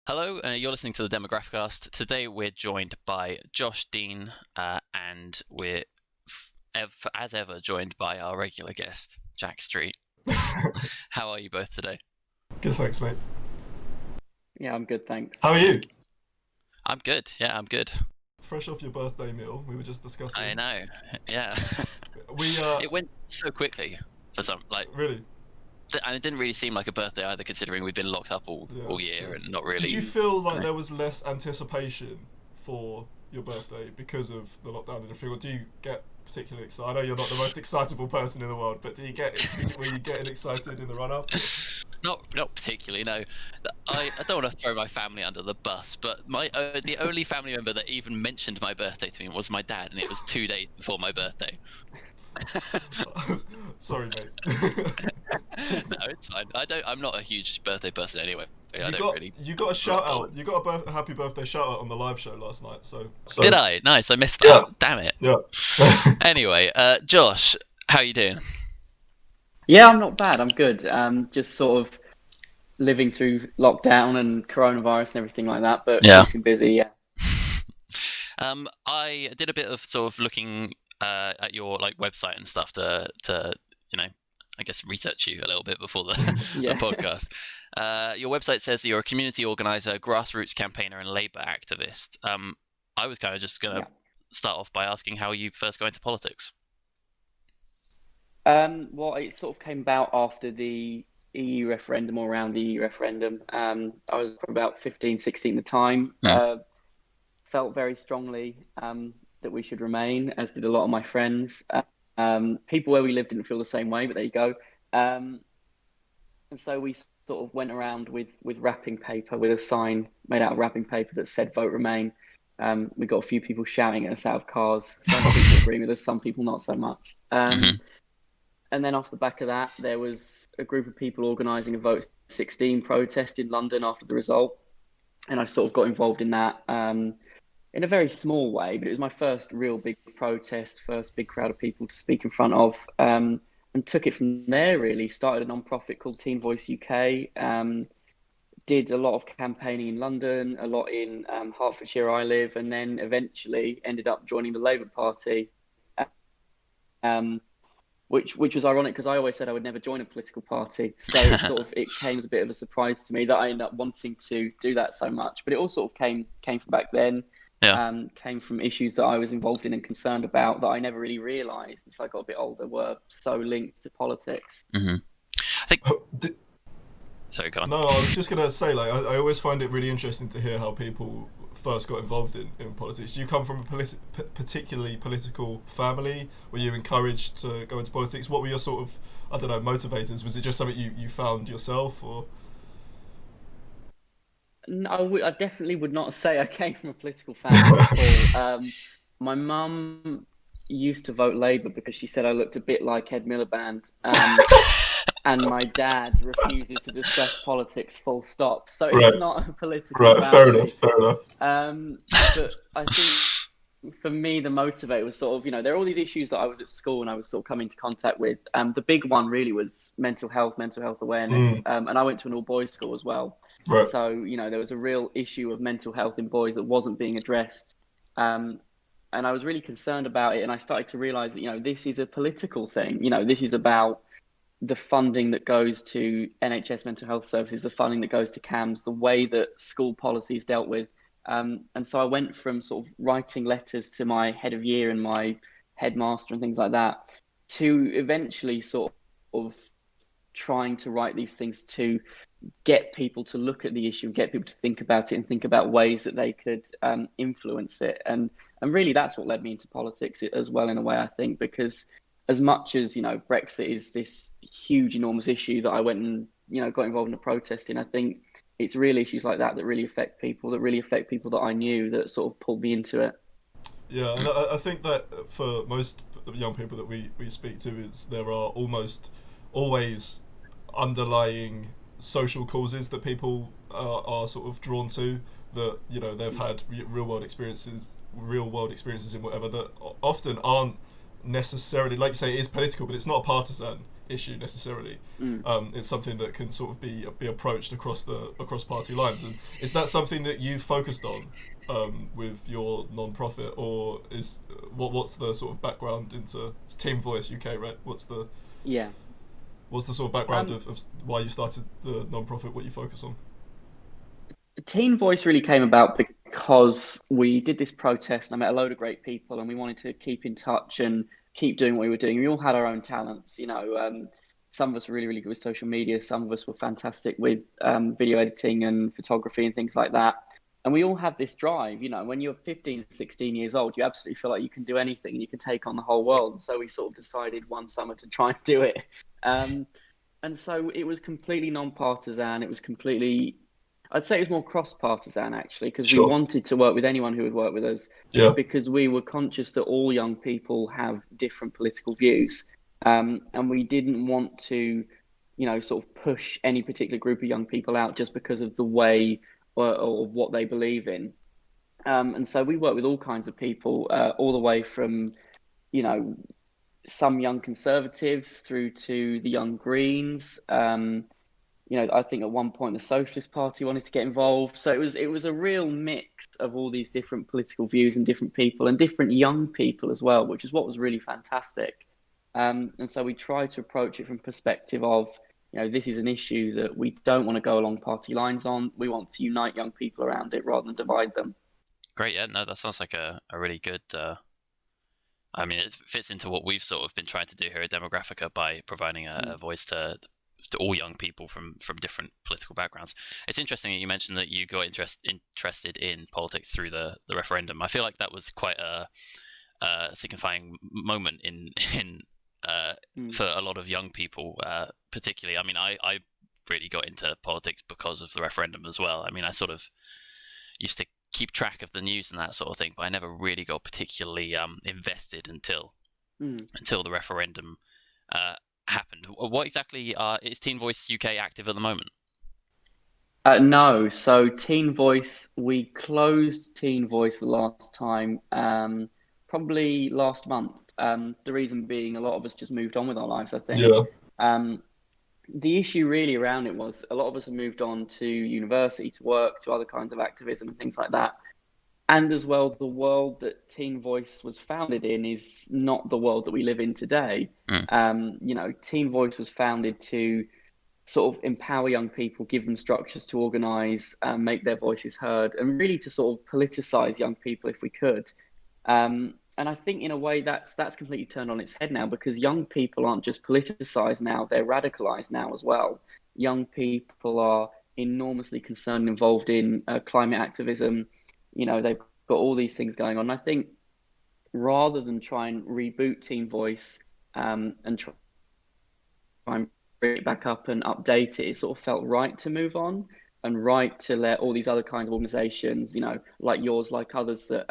Hello, you're listening to the Demographicast. Today we're joined by Josh Dean, and we're, as ever, joined by our regular guest, Jack Street. How are you both today? Good, thanks, mate. Yeah, I'm good, thanks. How are you? I'm good. Yeah, I'm good. Fresh off your birthday meal, we were just discussing. I know. Yeah. We It went so quickly for some, really. and it didn't really seem like a birthday either, considering we've been locked up all year and not really. Did you feel like there was less anticipation for your birthday because of the lockdown and everything, or do you get particularly excited? I know you're not the most excitable person in the world, but were you getting excited in the run-up? Not particularly, no. I don't want to throw my family under the bus, but the only family member that even mentioned my birthday to me was my dad, and it was 2 days before my birthday. Sorry, mate. No, it's fine. I'm not a huge birthday person anyway. You got a shout out. You got a happy birthday shout out on the live show last night. So did I? Nice. I missed that. Yeah. Damn it. Yeah. Anyway, Josh, how are you doing? Yeah, I'm not bad. I'm good. Just sort of living through lockdown and coronavirus and everything like that, but keeping busy. Yeah. I did a bit of sort of looking at your website and stuff to I guess research you a little bit before the podcast. Your website says that you're a community organizer, grassroots campaigner, and Labour activist. I was kind of just going to start off by asking how you first got into politics. Well, it sort of came about after the EU referendum, or around the EU referendum. I was about 15, 16 at the time. Felt very strongly that we should remain, as did a lot of my friends. People where we lived didn't feel the same way, but there you go. And so we sort of went around with wrapping paper, with a sign made out of wrapping paper that said "Vote Remain." We got a few people shouting at us out of cars. Some people agree with us, some people not so much. And then off the back of that, there was a group of people organising a Vote 16 protest in London after the result. And I sort of got involved in that in a very small way, but it was my first real big protest, first big crowd of people to speak in front of, and took it from there, really. Started a non-profit called Teen Voice UK, did a lot of campaigning in London, a lot in Hertfordshire I live, and then eventually ended up joining the Labour Party. Which was ironic, because I always said I would never join a political party. So it came as a bit of a surprise to me that I ended up wanting to do that so much. But it all sort of came from back then. Came from issues that I was involved in and concerned about that I never really realised until I got a bit older were so linked to politics. Mm-hmm. I think. Sorry, go on. No, I was just gonna say, I always find it really interesting to hear how people first got involved in politics. Do you come from a particularly political family? Were you encouraged to go into politics? What were your sort of, motivators? Was it just something you found yourself, or? No, I definitely would not say I came from a political family at all. My mum used to vote Labour because she said I looked a bit like Ed Miliband. And my dad refuses to discuss politics, full stop. So it's not a political family. Fair enough. But I think for me, the motivator was sort of, there are all these issues that I was at school and I was sort of coming into contact with. The big one really was mental health awareness. And I went to an all-boys school as well. Right. So, there was a real issue of mental health in boys that wasn't being addressed. And I was really concerned about it. And I started to realise that, this is a political thing. This is about the funding that goes to NHS mental health services, the funding that goes to CAMHS, the way that school policy is dealt with. And so I went from sort of writing letters to my head of year and my headmaster and things like that, to eventually sort of trying to write these things to get people to look at the issue, get people to think about it and think about ways that they could influence it. And really that's what led me into politics as well, in a way, I think, because as much as, Brexit is this huge, enormous issue that I went and, got involved in the protesting, I think it's real issues like that really affect people, that I knew, that sort of pulled me into it. Yeah, and I think that for most young people that we speak to, there are almost always underlying social causes that people are sort of drawn to, that, they've had real world experiences in whatever, that often aren't necessarily, like you say, it is political, but it's not a partisan issue necessarily. It's something that can sort of be approached across party lines. And is that something that you focused on with your non-profit, or what's the sort of background into it's Team Voice UK, right? What's the sort of background of why you started the non-profit, what you focus on? Teen Voice really came about because we did this protest and I met a load of great people, and we wanted to keep in touch and keep doing what we were doing. We all had our own talents, some of us were really, really good with social media. Some of us were fantastic with video editing and photography and things like that. And we all have this drive, when you're 15, 16 years old, you absolutely feel like you can do anything and you can take on the whole world. So we sort of decided one summer to try and do it. And so it was completely non-partisan. It was completely, I'd say it was more cross-partisan actually, because we wanted to work with anyone who would work with us, because we were conscious that all young people have different political views. And we didn't want to, sort of push any particular group of young people out just because of the way or what they believe in. And so we work with all kinds of people, all the way from, some young conservatives through to the young Greens. I think at one point the Socialist Party wanted to get involved. So it was a real mix of all these different political views and different people and different young people as well, which is what was really fantastic. And so we try to approach it from perspective of, this is an issue that we don't want to go along party lines on. We want to unite young people around it rather than divide them. Great. Yeah, no, that sounds like a really good, it fits into what we've sort of been trying to do here at Demographica by providing a voice to all young people from different political backgrounds. It's interesting that you mentioned that you got interested in politics through the referendum. I feel like that was quite a signifying moment in for a lot of young people, particularly. I really got into politics because of the referendum as well. I sort of used to keep track of the news and that sort of thing, but I never really got particularly invested until the referendum happened. What exactly is Teen Voice UK active at the moment? No, so Teen Voice, we closed Teen Voice the last time, probably last month. The reason being a lot of us just moved on with our lives, I think. The issue really around it was a lot of us have moved on to university, to work, to other kinds of activism and things like that. And as well, the world that Teen Voice was founded in is not the world that we live in today. Teen Voice was founded to sort of empower young people, give them structures to organise, make their voices heard, and really to sort of politicise young people if we could. And I think in a way that's completely turned on its head now, because young people aren't just politicised now, they're radicalised now as well. Young people are enormously concerned and involved in climate activism. They've got all these things going on. And I think rather than try and reboot Teen Voice and try and bring it back up and update it, it sort of felt right to move on and right to let all these other kinds of organisations, like yours, like others that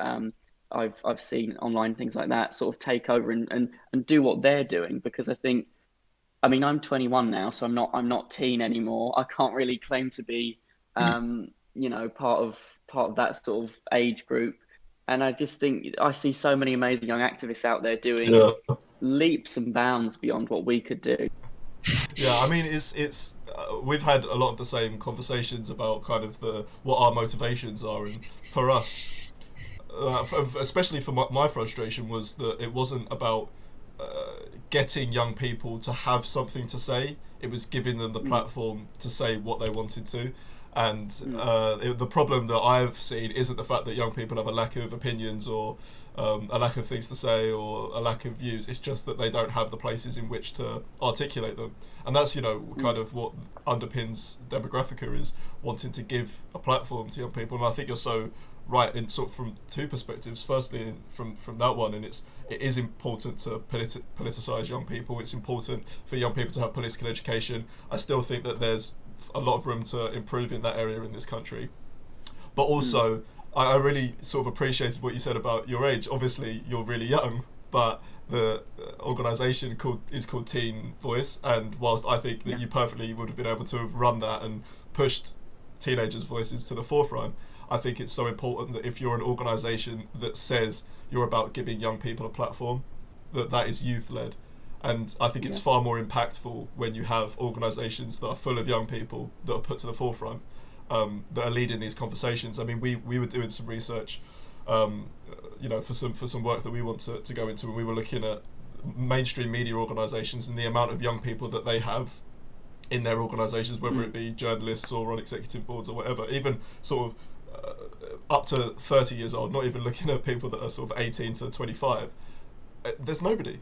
I've seen online, things like that, sort of take over and do what they're doing. Because I think, I'm 21 now, so I'm not teen anymore. I can't really claim to be, part of that sort of age group. And I just think I see so many amazing young activists out there doing leaps and bounds beyond what we could do. Yeah, it's we've had a lot of the same conversations about kind of what our motivations are, and for us, especially for my frustration was that it wasn't about getting young people to have something to say. It was giving them the platform to say what they wanted to. And the problem that I've seen isn't the fact that young people have a lack of opinions or a lack of things to say or a lack of views. It's just that they don't have the places in which to articulate them. And that's, kind of what underpins Demographica, is wanting to give a platform to young people. And I think you're so right in sort of from two perspectives. Firstly, from that one, and it is important to politicise young people. It's important for young people to have political education. I still think that there's a lot of room to improve in that area in this country. But also, I really sort of appreciated what you said about your age. Obviously, you're really young, but the organisation is called Teen Voice, and whilst I think that you perfectly would have been able to have run that and pushed teenagers' voices to the forefront, I think it's so important that if you're an organisation that says you're about giving young people a platform, that is youth led. And I think it's far more impactful when you have organisations that are full of young people that are put to the forefront, that are leading these conversations. I mean, we were doing some research, for some work that we want to go into, and we were looking at mainstream media organisations and the amount of young people that they have in their organisations, whether it be journalists or on executive boards or whatever, even sort of up to 30 years old, not even looking at people that are sort of 18 to 25. There's nobody.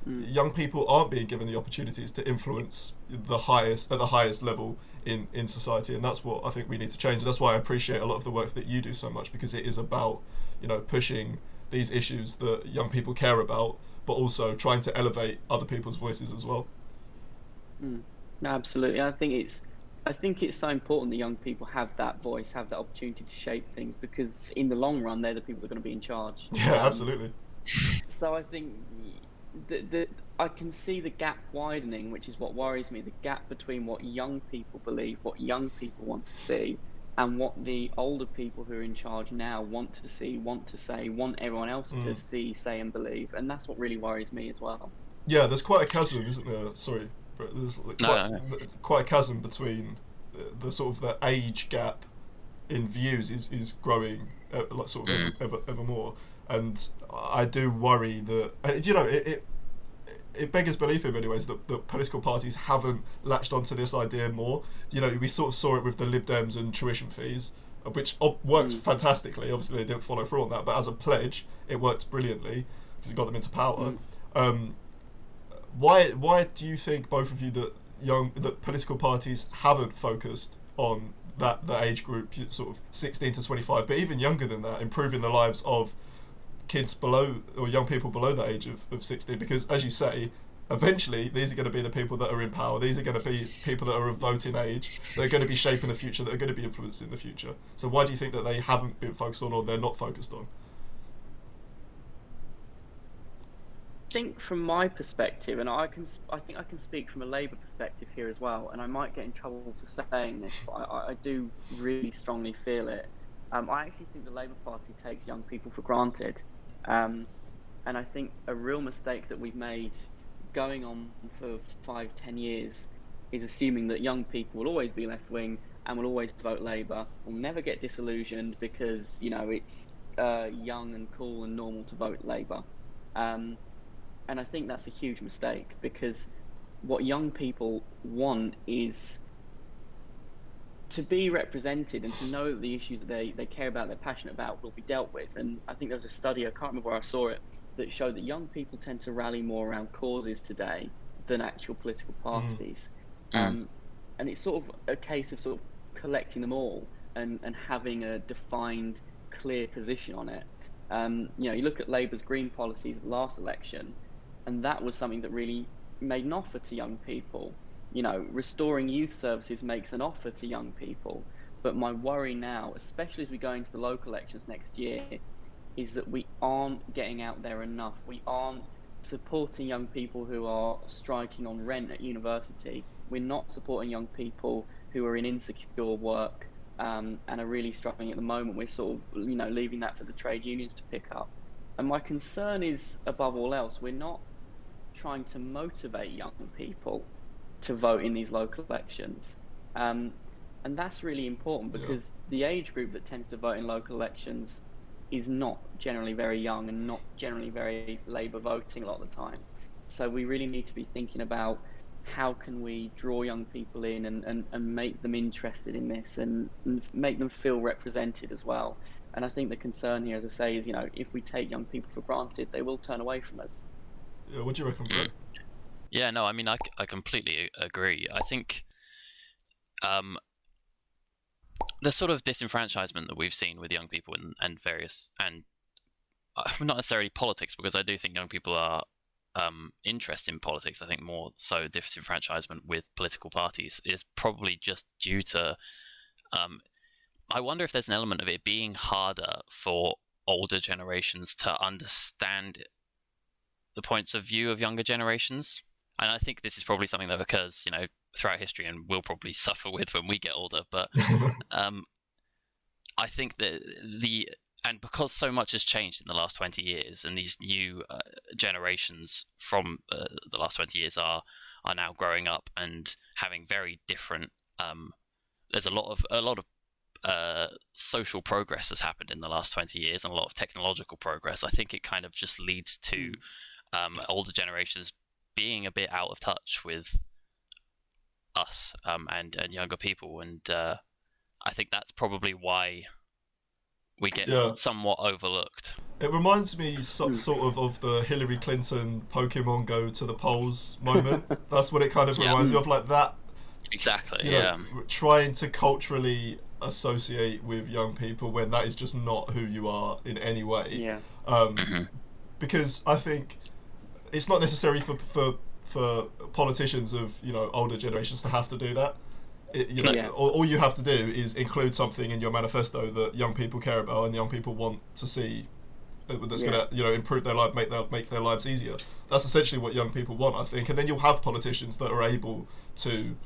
Young people aren't being given the opportunities to influence at the highest level in society, and that's what I think we need to change. And that's why I appreciate a lot of the work that you do so much, because it is about, pushing these issues that young people care about, but also trying to elevate other people's voices as well. No, absolutely. I think it's so important that young people have that voice, have that opportunity to shape things, because in the long run, they're the people that are going to be in charge. Yeah, absolutely. So I think I can see the gap widening, which is what worries me, the gap between what young people believe, what young people want to see, and what the older people who are in charge now want to see, want to say, want everyone else to see, say, and believe. And that's what really worries me as well. Yeah, there's quite a chasm, isn't there? Sorry, but there's quite a chasm between the sort of the age gap in views is growing ever more. And I do worry that, it beggars belief in many ways that political parties haven't latched onto this idea more. We sort of saw it with the Lib Dems and tuition fees, which worked fantastically. Obviously, they didn't follow through on that, but as a pledge, it worked brilliantly because it got them into power. Why do you think, both of you, that political parties haven't focused on that age group, sort of 16 to 25, but even younger than that, improving the lives of kids below, or young people below the age of 16? Because, as you say, eventually these are going to be the people that are in power. These are going to be people that are of voting age, that are going to be shaping the future, that are going to be influencing the future. So why do you think that they haven't been focused on, or they're not focused on? I think from my perspective, and I think I can speak from a Labour perspective here as well, and I might get in trouble for saying this, but I do really strongly feel it. I actually think the Labour Party takes young people for granted. And I think a real mistake that we've made going on for 5-10 years is assuming that young people will always be left-wing and will always vote Labour. We'll never get disillusioned because, it's young and cool and normal to vote Labour. And I think that's a huge mistake, because what young people want is to be represented and to know that the issues that they care about, they're passionate about, will be dealt with. And I think there was a study, I can't remember where I saw it, that showed that young people tend to rally more around causes today than actual political parties. And it's sort of a case of sort of collecting them all and having a defined, clear position on it. You look at Labour's green policies at the last election, and that was something that really made an offer to young people. Restoring youth services makes an offer to young people. But my worry now, especially as we go into the local elections next year, is that we aren't getting out there enough. We aren't supporting young people who are striking on rent at university. We're not supporting young people who are in insecure work and are really struggling at the moment. We're sort of, leaving that for the trade unions to pick up. And my concern is, above all else, we're not trying to motivate young people to vote in these local elections. And that's really important, because the age group that tends to vote in local elections is not generally very young and not generally very Labour voting a lot of the time. So we really need to be thinking about how can we draw young people in and make them interested in this and make them feel represented as well. And I think the concern here, as I say, is, if we take young people for granted, they will turn away from us. Yeah, what do you reckon, Brett? Yeah, no, I mean, I completely agree. I think the sort of disenfranchisement that we've seen with young people and various, and not necessarily politics, because I do think young people are interested in politics. I think more so disenfranchisement with political parties is probably just due to, I wonder if there's an element of it being harder for older generations to understand the points of view of younger generations. And I think this is probably something that occurs, throughout history and we'll probably suffer with when we get older. But I think that and because so much has changed in the last 20 years, and these new generations from the last 20 years are now growing up and having very different. There's a lot of social progress has happened in the last 20 years, and a lot of technological progress. I think it kind of just leads to older generations being a bit out of touch with us and younger people, and I think that's probably why we get somewhat overlooked. It reminds me sort of the Hillary Clinton Pokemon Go to the polls moment. That's what it kind of reminds me of, like that. Exactly, you know, trying to culturally associate with young people when that is just not who you are in any way. Because I think it's not necessary for politicians of, you know, older generations to have to do that. All you have to do is include something in your manifesto that young people care about and young people want to see, that's going to, you know, improve their life, make their lives easier. That's essentially what young people want, I think. And then you'll have politicians that are able to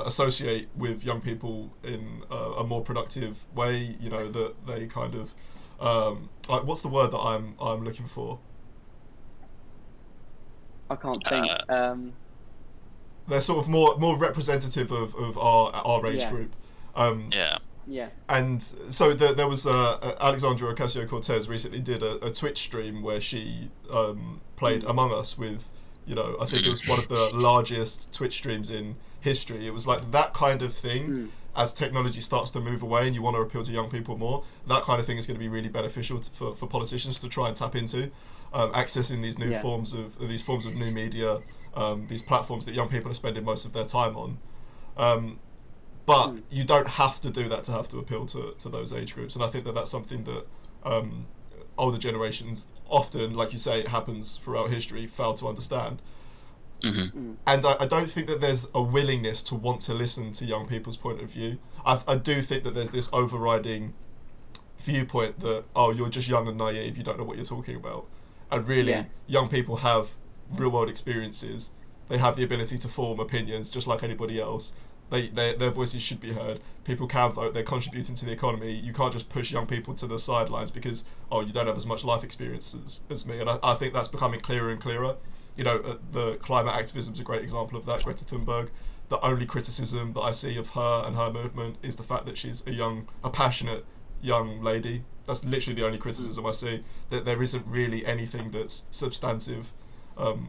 associate with young people in a more productive way. You know, that they kind of like, what's the word that I'm looking for? I can't think. They're sort of more representative of our age group. And so there was Alexandra Ocasio-Cortez recently did a Twitch stream where she played Among Us with, you know, I think it was one of the largest Twitch streams in history. It was like that kind of thing. As technology starts to move away and you want to appeal to young people more, that kind of thing is going to be really beneficial for politicians to try and tap into, accessing these new forms of new media, these platforms that young people are spending most of their time on. But you don't have to do that to have to appeal to those age groups. And I think that that's something that older generations often, like you say, it happens throughout history, fail to understand. And I don't think that there's a willingness to want to listen to young people's point of view. I do think that there's this overriding viewpoint that, oh, you're just young and naive, you don't know what you're talking about. And really, young people have real world experiences. They have the ability to form opinions just like anybody else. Their voices should be heard. People can vote. They're contributing to the economy. You can't just push young people to the sidelines because, oh, you don't have as much life experience as me. And I think that's becoming clearer and clearer. You know, the climate activism is a great example of that, Greta Thunberg. The only criticism that I see of her and her movement is the fact that she's a passionate young lady. That's literally the only criticism I see. That there isn't really anything that's substantive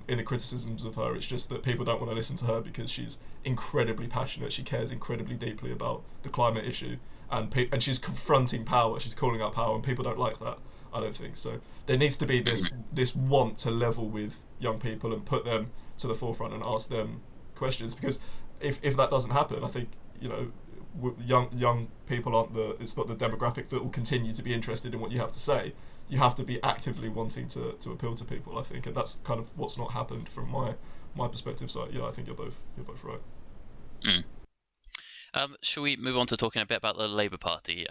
in the criticisms of her. It's just that people don't want to listen to her because she's incredibly passionate. She cares incredibly deeply about the climate issue, and she's confronting power. She's calling out power, and people don't like that. I don't think so. There needs to be this want to level with young people and put them to the forefront and ask them questions. Because if that doesn't happen, I think, you know, young people it's not the demographic that will continue to be interested in what you have to say. You have to be actively wanting to appeal to people, I think, and that's kind of what's not happened from my perspective. So yeah, I think you're both right. Shall we move on to talking a bit about the Labour Party?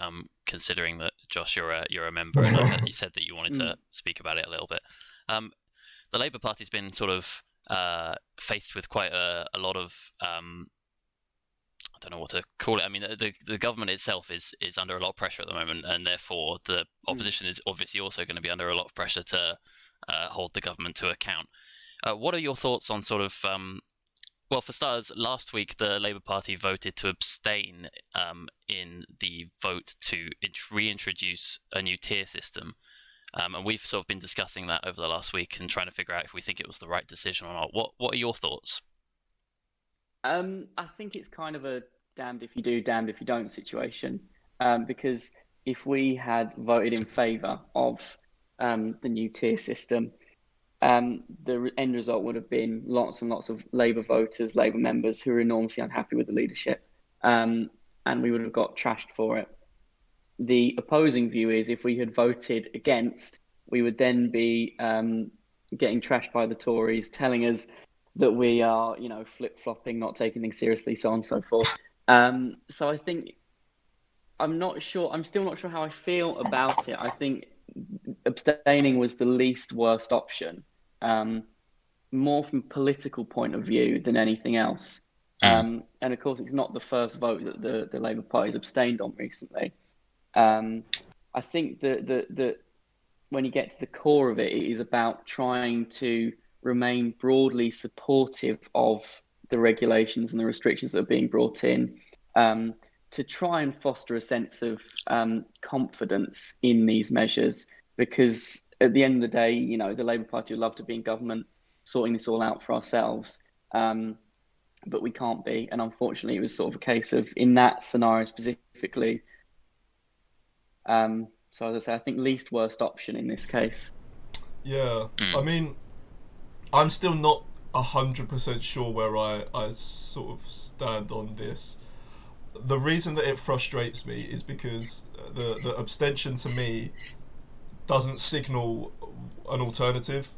Considering that, Josh, you're a member, and you said that you wanted to speak about it a little bit. The Labour Party's been sort of faced with quite a lot of I don't know what to call it. I mean, the government itself is under a lot of pressure at the moment, and therefore the opposition is obviously also going to be under a lot of pressure to hold the government to account. What are your thoughts on sort of well, for starters, last week the Labour Party voted to abstain in the vote to reintroduce a new tier system. And we've sort of been discussing that over the last week and trying to figure out if we think it was the right decision or not. What are your thoughts? I think it's kind of a damned if you do, damned if you don't situation. Because if we had voted in favour of the new tier system, the end result would have been lots and lots of Labour voters, Labour members who are enormously unhappy with the leadership, and we would have got trashed for it. The opposing view is if we had voted against, we would then be getting trashed by the Tories, telling us that we are, you know, flip-flopping, not taking things seriously, so on and so forth. So I think I'm still not sure how I feel about it. I think abstaining was the least worst option. More from a political point of view than anything else. And of course, it's not the first vote that the Labour Party has abstained on recently. I think that when you get to the core of it, it is about trying to remain broadly supportive of the regulations and the restrictions that are being brought in, to try and foster a sense of confidence in these measures. Because at the end of the day, you know, the Labour Party would love to be in government, sorting this all out for ourselves, but we can't be. And unfortunately, it was sort of a case of, in that scenario specifically, so as I say, I think least worst option in this case. Yeah, I mean, I'm still not 100% sure where I sort of stand on this. The reason that it frustrates me is because the abstention to me doesn't signal an alternative.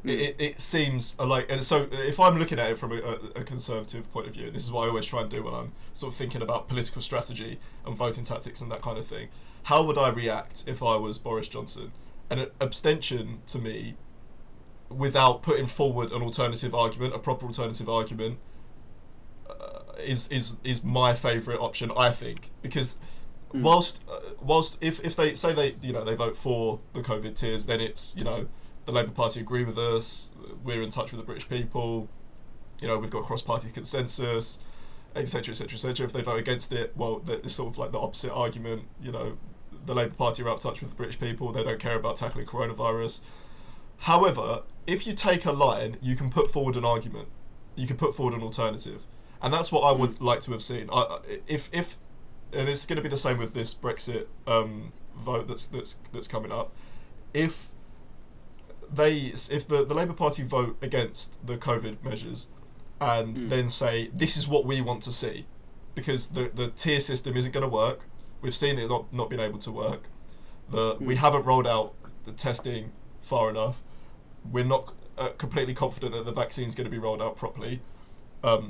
It seems like, and so if I'm looking at it from a conservative point of view, this is what I always try and do when I'm sort of thinking about political strategy and voting tactics and that kind of thing. How would I react if I was Boris Johnson? And an abstention to me, without putting forward an alternative argument, a proper alternative argument, is my favourite option, I think, because whilst if they say they vote for the COVID tiers, then it's, you know, the Labour Party agree with us, we're in touch with the British people, you know, we've got cross-party consensus, etc, etc, etc. If they vote against it, well, it's sort of like the opposite argument, you know, the Labour Party are out of touch with the British people, they don't care about tackling coronavirus. However, if you take a line, you can put forward an argument, you can put forward an alternative, and that's what I would like to have seen. If and it's going to be the same with this Brexit vote that's coming up. If the Labour Party vote against the COVID measures and then say, this is what we want to see, because the tier system isn't going to work, we've seen it not being able to work, we haven't rolled out the testing far enough, we're not completely confident that the vaccine is going to be rolled out properly,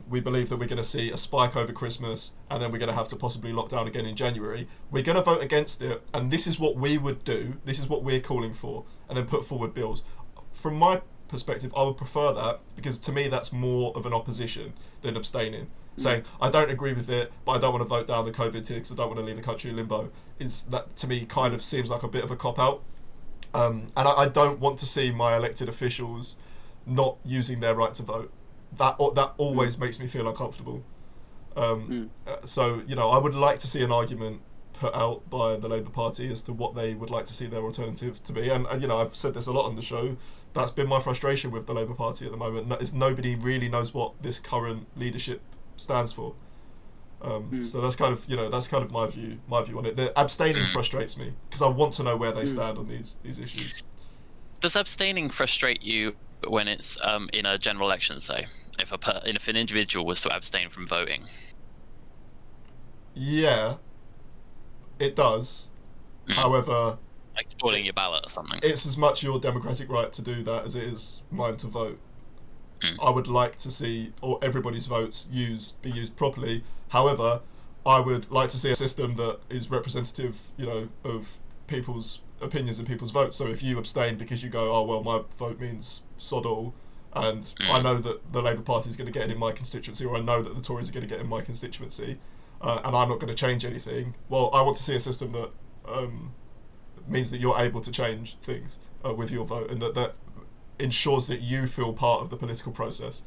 we believe that we're going to see a spike over Christmas and then we're going to have to possibly lock down again in January, we're going to vote against it, and this is what we would do, this is what we're calling for, and then put forward bills. From my perspective, I would prefer that, because to me that's more of an opposition than abstaining. Saying, I don't agree with it, but I don't want to vote down the COVID tier because I don't want to leave the country in limbo, is that, to me, kind of seems like a bit of a cop-out. And I don't want to see my elected officials not using their right to vote. That always makes me feel uncomfortable. So, you know, I would like to see an argument put out by the Labour Party as to what they would like to see their alternative to be. And you know, I've said this a lot on the show, that's been my frustration with the Labour Party at the moment, is nobody really knows what this current leadership stands for. So that's kind of my view on it. The abstaining frustrates me because I want to know where they stand on these issues. Does abstaining frustrate you when it's in a general election, say, if an individual was to abstain from voting? Yeah, it does. However, like spoiling your ballot or something. It's as much your democratic right to do that as it is mine to vote. I would like to see everybody's votes be used properly. However, I would like to see a system that is representative, you know, of people's opinions and people's votes. So if you abstain because you go, oh well, my vote means sod all, and I know that the Labour Party is going to get it in my constituency, or I know that the Tories are going to get it in my constituency, and I'm not going to change anything. Well, I want to see a system that means that you're able to change things with your vote, and that ensures that you feel part of the political process.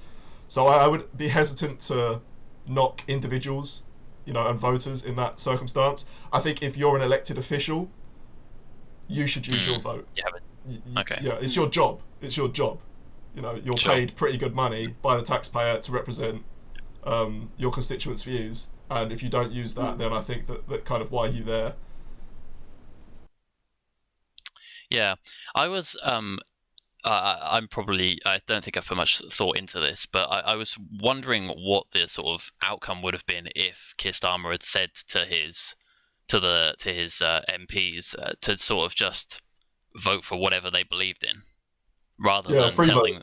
So I would be hesitant to knock individuals, you know, and voters in that circumstance. I think if you're an elected official, you should use your vote. Okay. Yeah, it's your job. It's your job. You know, you're paid pretty good money by the taxpayer to represent your constituents' views, and if you don't use that, then I think that kind of why are you there? Yeah, I was. I don't think I've put much thought into this, but I was wondering what the sort of outcome would have been if Keir Starmer had said to his MPs to sort of just vote for whatever they believed in, rather than telling,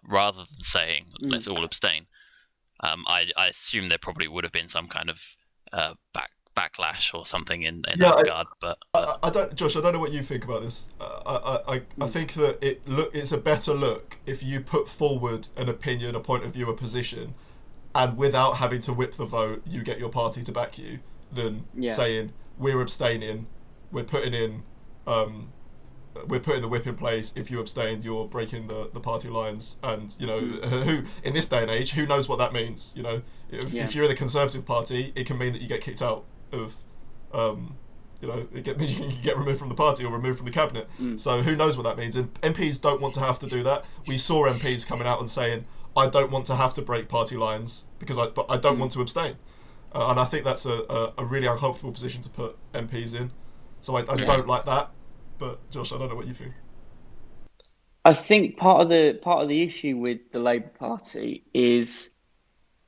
rather than saying let's all abstain. I assume there probably would have been some kind of backlash or something in that regard, but I don't, Josh. I don't know what you think about this. I think that it's a better look if you put forward an opinion, a point of view, a position, and without having to whip the vote, you get your party to back you. than saying we're abstaining, we're putting the whip in place. If you abstain, you're breaking the party lines. And who in this day and age, who knows what that means? If you're in the Conservative Party, it can mean that you get kicked out of. You can get removed from the party or removed from the cabinet. So who knows what that means? And MPs don't want to have to do that. We saw MPs coming out and saying, I don't want to have to break party lines because I don't want to abstain. And I think that's a really uncomfortable position to put MPs in. So I don't like that. But Josh, I don't know what you think. I think part of the issue with the Labour Party is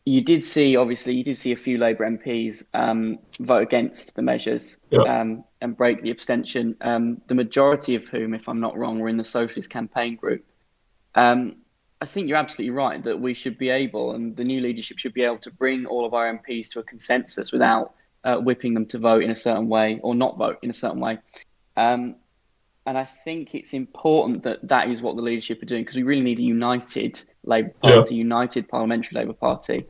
you did see a few Labour MPs vote against the measures and break the abstention. The majority of whom, if I'm not wrong, were in the Socialist campaign group. I think you're absolutely right that we should be able, and the new leadership should be able to bring all of our MPs to a consensus without whipping them to vote in a certain way or not vote in a certain way. And I think it's important that is what the leadership are doing, because we really need a united Labour Party, united parliamentary Labour Party.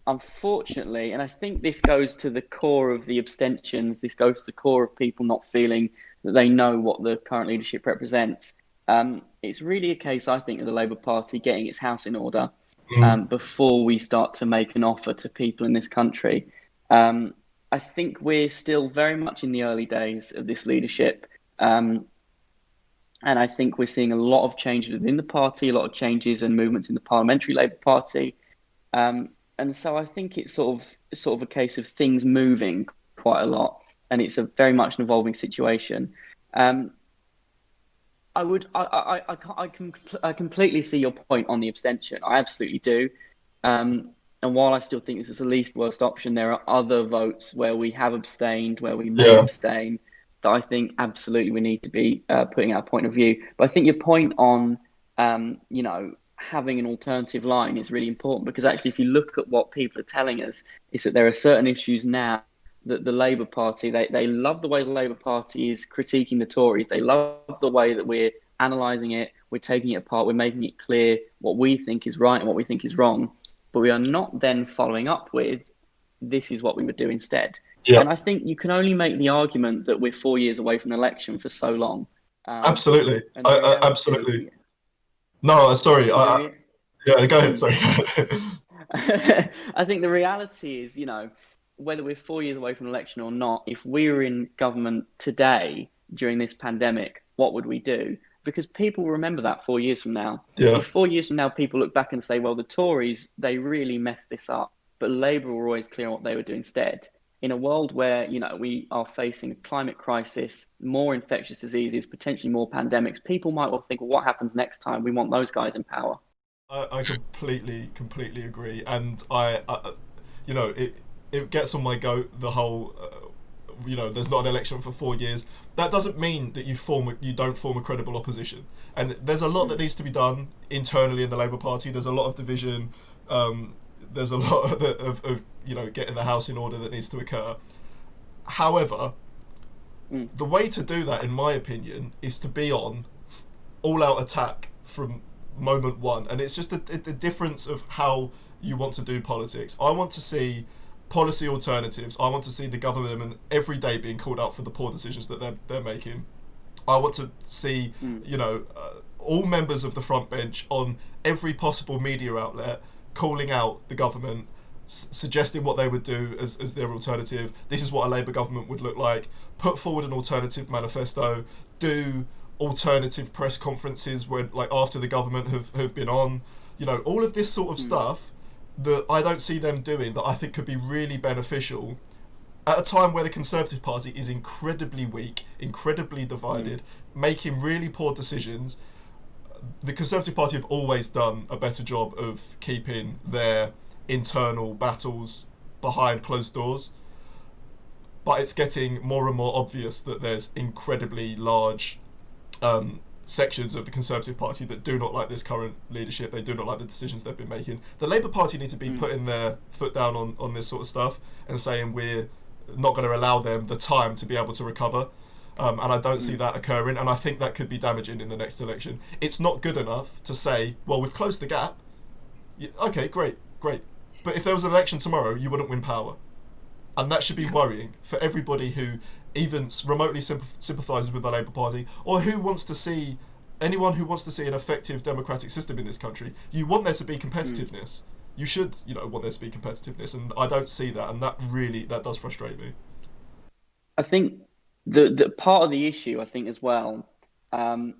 Unfortunately, and I think this goes to the core of the abstentions, this goes to the core of people not feeling that they know what the current leadership represents. It's really a case, I think, of the Labour Party getting its house in order before we start to make an offer to people in this country. I think we're still very much in the early days of this leadership. And I think we're seeing a lot of changes within the party, a lot of changes and movements in the parliamentary Labour Party. And so I think it's sort of a case of things moving quite a lot, and it's a very much an evolving situation. I completely see your point on the abstention. I absolutely do. And while I still think this is the least worst option, there are other votes where we have abstained, where we may abstain, that I think absolutely we need to be putting our point of view. But I think your point on, having an alternative line is really important, because actually if you look at what people are telling us, is that there are certain issues now that the Labour Party, they love the way the Labour Party is critiquing the Tories. They love the way that we're analysing it, we're taking it apart, we're making it clear what we think is right and what we think is wrong. But we are not then following up with, this is what we would do instead. Yeah. And I think you can only make the argument that we're 4 years away from the election for so long. Absolutely. Absolutely. No, sorry. Go ahead. Sorry. I think the reality is, whether we're 4 years away from an election or not, if we were in government today during this pandemic, what would we do? Because people will remember that 4 years from now. Yeah. If 4 years from now, people look back and say, well, the Tories, they really messed this up, but Labour were always clear on what they would do instead. In a world where, we are facing a climate crisis, more infectious diseases, potentially more pandemics, people might well think, well, what happens next time? We want those guys in power. I completely agree. And it gets on my goat, the whole, there's not an election for 4 years. That doesn't mean that you don't form a credible opposition. And there's a lot that needs to be done internally in the Labour Party. There's a lot of division. There's a lot of getting the house in order that needs to occur. However, the way to do that, in my opinion, is to be on all-out attack from moment one. And it's just the difference of how you want to do politics. I want to see policy alternatives. I want to see the government every day being called out for the poor decisions that they're making. I want to see, all members of the front bench on every possible media outlet calling out the government, suggesting what they would do as their alternative. This is what a Labour government would look like. Put forward an alternative manifesto. Do alternative press conferences where, after the government have been on. All of this sort of stuff that I don't see them doing, that I think could be really beneficial at a time where the Conservative Party is incredibly weak, incredibly divided, making really poor decisions. The Conservative Party have always done a better job of keeping their internal battles behind closed doors, but it's getting more and more obvious that there's incredibly large sections of the Conservative Party that do not like this current leadership. They do not like the decisions they've been making. The Labour Party need to be putting their foot down on this sort of stuff and saying we're not going to allow them the time to be able to recover. And I don't see that occurring, and I think that could be damaging in the next election. It's not good enough to say, well, we've closed the gap. Okay, great. But if there was an election tomorrow, you wouldn't win power. And that should be worrying for everybody who even remotely sympathises with the Labour Party, or who wants to see, anyone who wants to see an effective democratic system in this country. You want there to be competitiveness. You should, want there to be competitiveness, and I don't see that, and that does frustrate me. I think the part of the issue, I think as well, and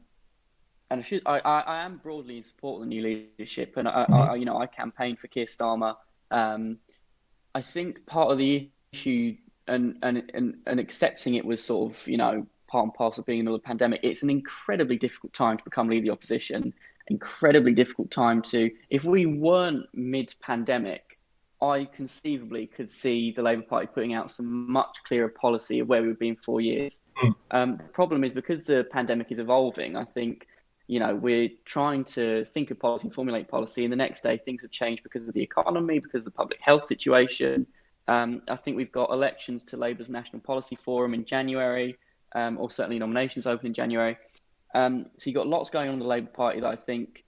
I am broadly in support of the new leadership, and I campaigned for Keir Starmer. I think part of the issue and accepting it was sort of, part and parcel of being in the middle of the pandemic. It's an incredibly difficult time to become leader of the opposition, incredibly difficult time if we weren't mid-pandemic, I conceivably could see the Labour Party putting out some much clearer policy of where we would be in 4 years. The problem is, because the pandemic is evolving, I think, we're trying to think of policy, formulate policy, and the next day things have changed because of the economy, because of the public health situation. I think we've got elections to Labour's National Policy Forum in January, or certainly nominations open in January. So you've got lots going on in the Labour Party that I think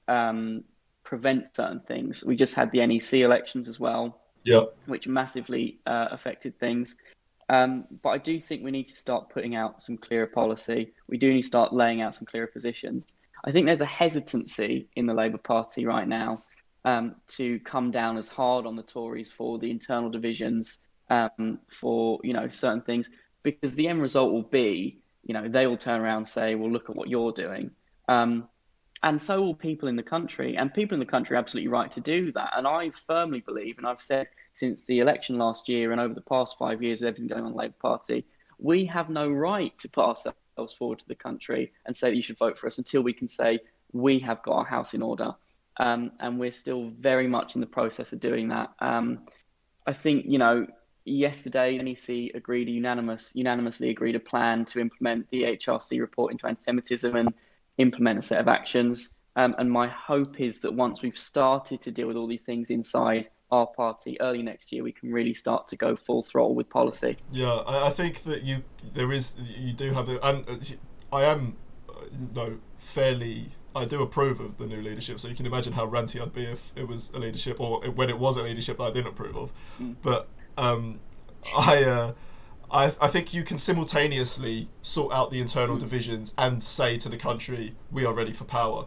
prevent certain things. We just had the NEC elections as well, which massively affected things. But I do think we need to start putting out some clearer policy. We do need to start laying out some clearer positions. I think there's a hesitancy in the Labour Party right now to come down as hard on the Tories for the internal divisions, for certain things, because the end result will be, they will turn around and say, well, look at what you're doing. And so will people in the country, and people in the country are absolutely right to do that. And I firmly believe, and I've said since the election last year and over the past 5 years of everything going on in the Labour Party, we have no right to put ourselves forward to the country and say that you should vote for us until we can say we have got our house in order. And we're still very much in the process of doing that. I think, yesterday, NEC unanimously agreed a plan to implement the HRC report into anti-Semitism and implement a set of actions. And my hope is that once we've started to deal with all these things inside our party early next year, we can really start to go full throttle with policy. Yeah, I think that you do have and I am, I do approve of the new leadership. So you can imagine how ranty I'd be if it was a leadership, or when it was a leadership that I didn't approve of. But I think you can simultaneously sort out the internal divisions and say to the country, we are ready for power,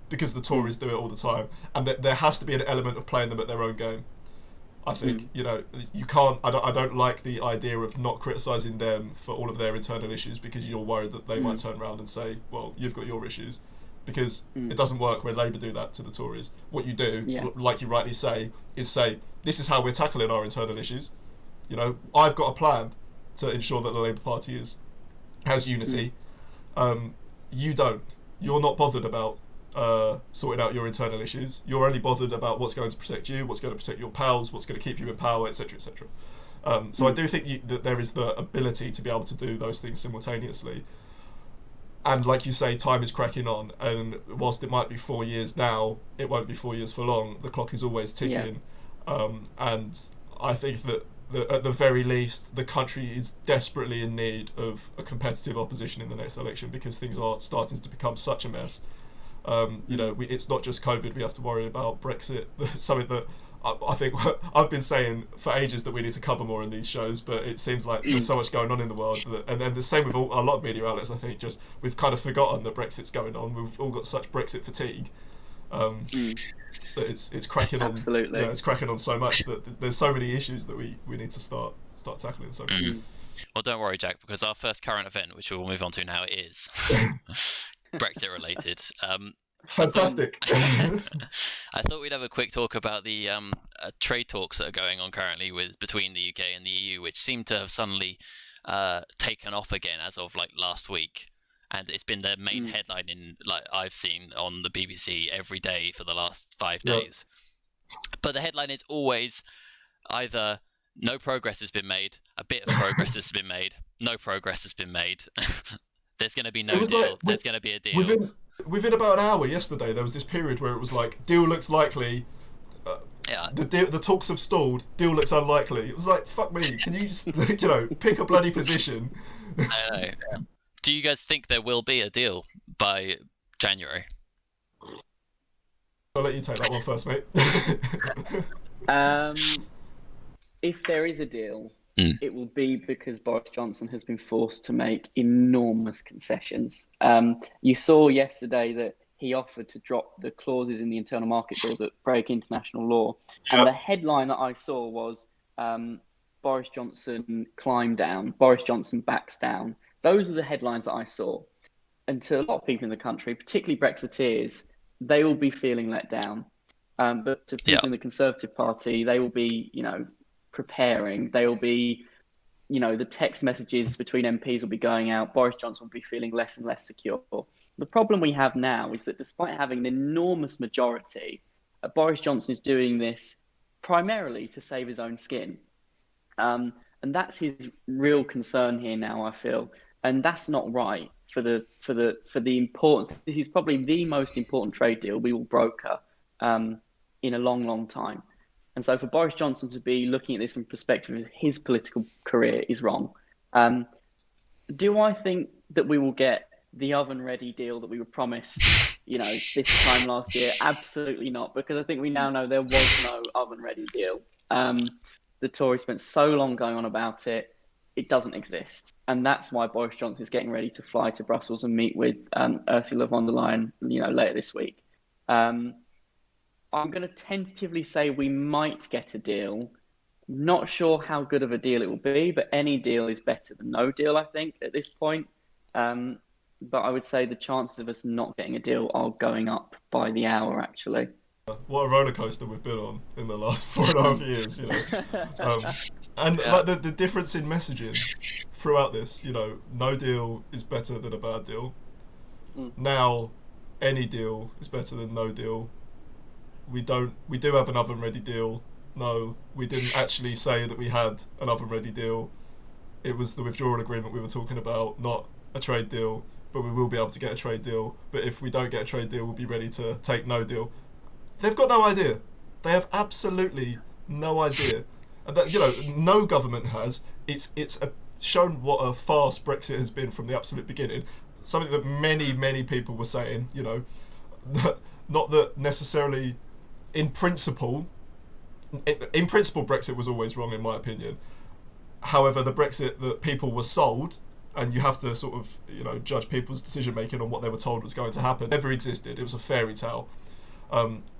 because the Tories do it all the time, and there has to be an element of playing them at their own game. I think you can't. I don't like the idea of not criticising them for all of their internal issues because you're worried that they might turn around and say, well, you've got your issues, because it doesn't work when Labour do that to the Tories. What you do, like you rightly say, is say, this is how we're tackling our internal issues. I've got a plan to ensure that the Labour Party has unity. You don't. You're not bothered about sorting out your internal issues. You're only bothered about what's going to protect you, what's going to protect your pals, what's going to keep you in power, etc., etc. So I do think that there is the ability to be able to do those things simultaneously. And like you say, time is cracking on, and whilst it might be 4 years now, it won't be 4 years for long. The clock is always ticking. And I think that at the very least, the country is desperately in need of a competitive opposition in the next election, because things are starting to become such a mess. It's not just COVID we have to worry about. Brexit, something that I think I've been saying for ages that we need to cover more in these shows, but it seems like there's so much going on in the world, and then the same with a lot of media outlets. I think just we've kind of forgotten that Brexit's going on. We've all got such Brexit fatigue. That it's cracking on. Absolutely. Yeah, it's cracking on so much that there's so many issues that we need to start tackling. So. Well, don't worry, Jack, because our first current event, which we'll move on to now, is Brexit related. Fantastic. I thought we'd have a quick talk about the trade talks that are going on currently between the UK and the EU, which seem to have suddenly taken off again as of last week. And it's been the main headline I've seen on the BBC every day for the last 5 days. But the headline is always either no progress has been made, a bit of progress has been made, no progress has been made. There's going to be no deal. There's going to be a deal. Within about an hour yesterday, there was this period where it was like, deal looks likely. The talks have stalled. Deal looks unlikely. It was like, fuck me. Can you just pick a bloody position? I know. Yeah. Do you guys think there will be a deal by January? I'll let you take that one first, mate. If there is a deal, it will be because Boris Johnson has been forced to make enormous concessions. You saw yesterday that he offered to drop the clauses in the internal market bill that break international law. And the headline that I saw was Boris Johnson climbed down, Boris Johnson backs down. Those are the headlines that I saw. And to a lot of people in the country, particularly Brexiteers, they will be feeling let down. But to people in the Conservative Party, they will be, preparing. They will be, the text messages between MPs will be going out. Boris Johnson will be feeling less and less secure. The problem we have now is that despite having an enormous majority, Boris Johnson is doing this primarily to save his own skin. And that's his real concern here now, I feel. And that's not right for the importance. This is probably the most important trade deal we will broker in a long, long time. And so for Boris Johnson to be looking at this from perspective of his political career is wrong. Do I think that we will get the oven-ready deal that we were promised, this time last year? Absolutely not, because I think we now know there was no oven-ready deal. The Tories spent so long going on about it, it doesn't exist. And that's why Boris Johnson is getting ready to fly to Brussels and meet with Ursula von der Leyen, later this week. I'm going to tentatively say we might get a deal. Not sure how good of a deal it will be, but any deal is better than no deal, I think, at this point. But I would say the chances of us not getting a deal are going up by the hour, actually. What a roller coaster we've been on in the last 4.5 years, and like the difference in messaging throughout this, no deal is better than a bad deal. Now, any deal is better than no deal. We do have an oven-ready deal. No, we didn't actually say that we had an oven-ready deal. It was the withdrawal agreement we were talking about, not a trade deal. But we will be able to get a trade deal. But if we don't get a trade deal, we'll be ready to take no deal. They've got no idea. They have absolutely no idea. And that, no government has. It's shown what a farce Brexit has been from the absolute beginning. Something that many, many people were saying, not that necessarily in principle Brexit was always wrong in my opinion. However, the Brexit that people were sold, and you have to sort of, judge people's decision making on what they were told was going to happen, never existed. It was a fairy tale.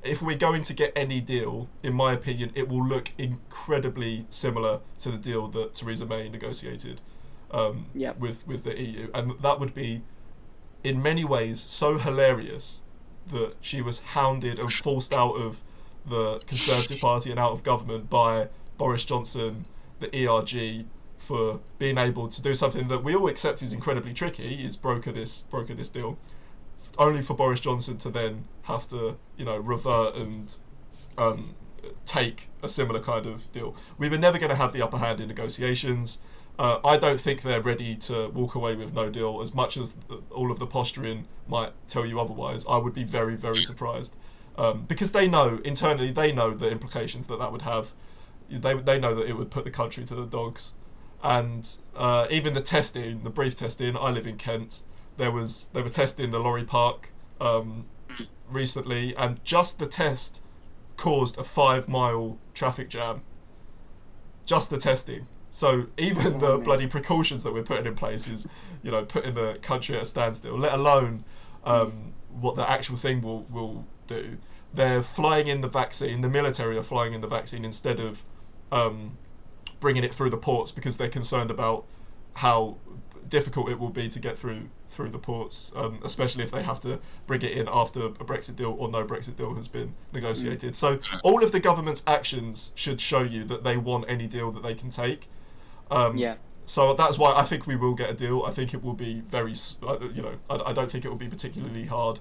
If we're going to get any deal, in my opinion, it will look incredibly similar to the deal that Theresa May negotiated with the EU. And that would be, in many ways, so hilarious that she was hounded and forced out of the Conservative Party and out of government by Boris Johnson, the ERG, for being able to do something that we all accept is incredibly tricky, is broker this deal, only for Boris Johnson to then have to, revert and take a similar kind of deal. We were never going to have the upper hand in negotiations. I don't think they're ready to walk away with no deal, as much as all of the posturing might tell you otherwise. I would be very, very surprised. Because they know, internally, they know the implications that would have. They know that it would put the country to the dogs. And even the brief testing, I live in Kent, they were testing the lorry park recently, and just the test caused a 5-mile traffic jam. Just the testing. So even the bloody precautions that we're putting in place is, putting the country at a standstill, let alone what the actual thing will do. They're flying in the vaccine, the military are flying in the vaccine instead of bringing it through the ports, because they're concerned about how difficult it will be to get through the ports, especially if they have to bring it in after a Brexit deal or no Brexit deal has been negotiated. So all of the government's actions should show you that they want any deal that they can take. So that's why I think we will get a deal. I think it will be very, I don't think it will be particularly hard,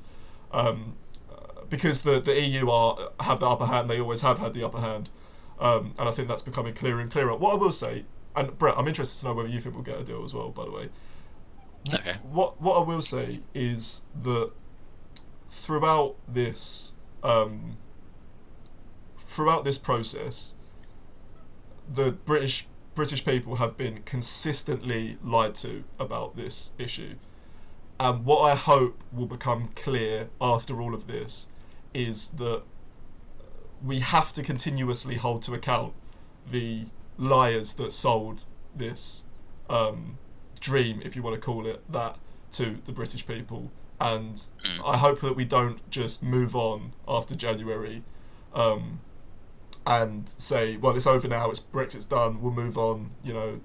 because the EU have the upper hand. They always have had the upper hand, and I think that's becoming clearer and clearer. What I will say, and Brett, I'm interested to know whether you think we'll get a deal as well, by the way. Okay. What I will say is that throughout this process, the British people have been consistently lied to about this issue. And what I hope will become clear after all of this is that we have to continuously hold to account the liars that sold this dream, if you want to call it that, to the British people. And I hope that we don't just move on after January and say, well, it's over now, Brexit's done, we'll move on,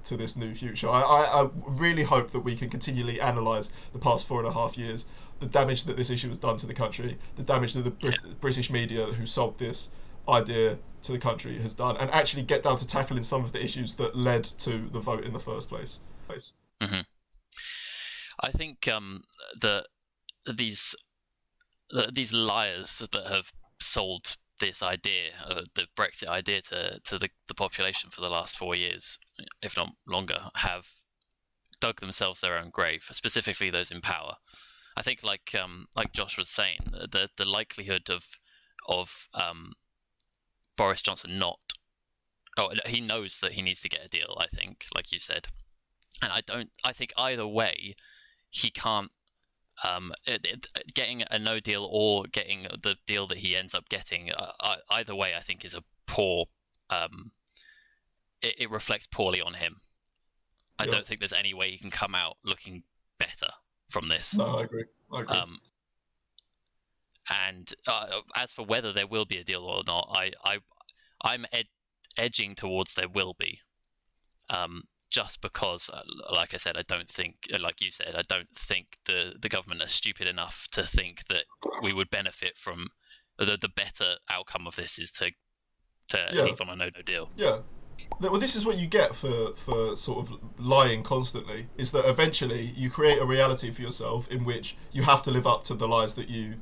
to this new future. I really hope that we can continually analyse the past 4.5 years, the damage that this issue has done to the country, the damage that the British media who sold this idea to the country has done, and actually get down to tackling some of the issues that led to the vote in the first place. Mm-hmm. I think that these liars that have sold this idea, the Brexit idea, to the population for the last 4 years, if not longer, have dug themselves their own grave. Specifically, those in power. I think, like Josh was saying, the likelihood of Boris Johnson he knows that he needs to get a deal. I think, like you said, and I think either way, he can't. Getting a no deal or getting the deal that he ends up getting, either way, I think is a poor. It reflects poorly on him. I don't think there's any way he can come out looking better from this. No, I agree. And as for whether there will be a deal or not, I'm edging towards there will be. Just because, like I said, I don't think, like you said, I don't think the government are stupid enough to think that we would benefit from the better outcome of this is to leave on a no deal. Yeah. Well, this is what you get for sort of lying constantly, is that eventually you create a reality for yourself in which you have to live up to the lies that you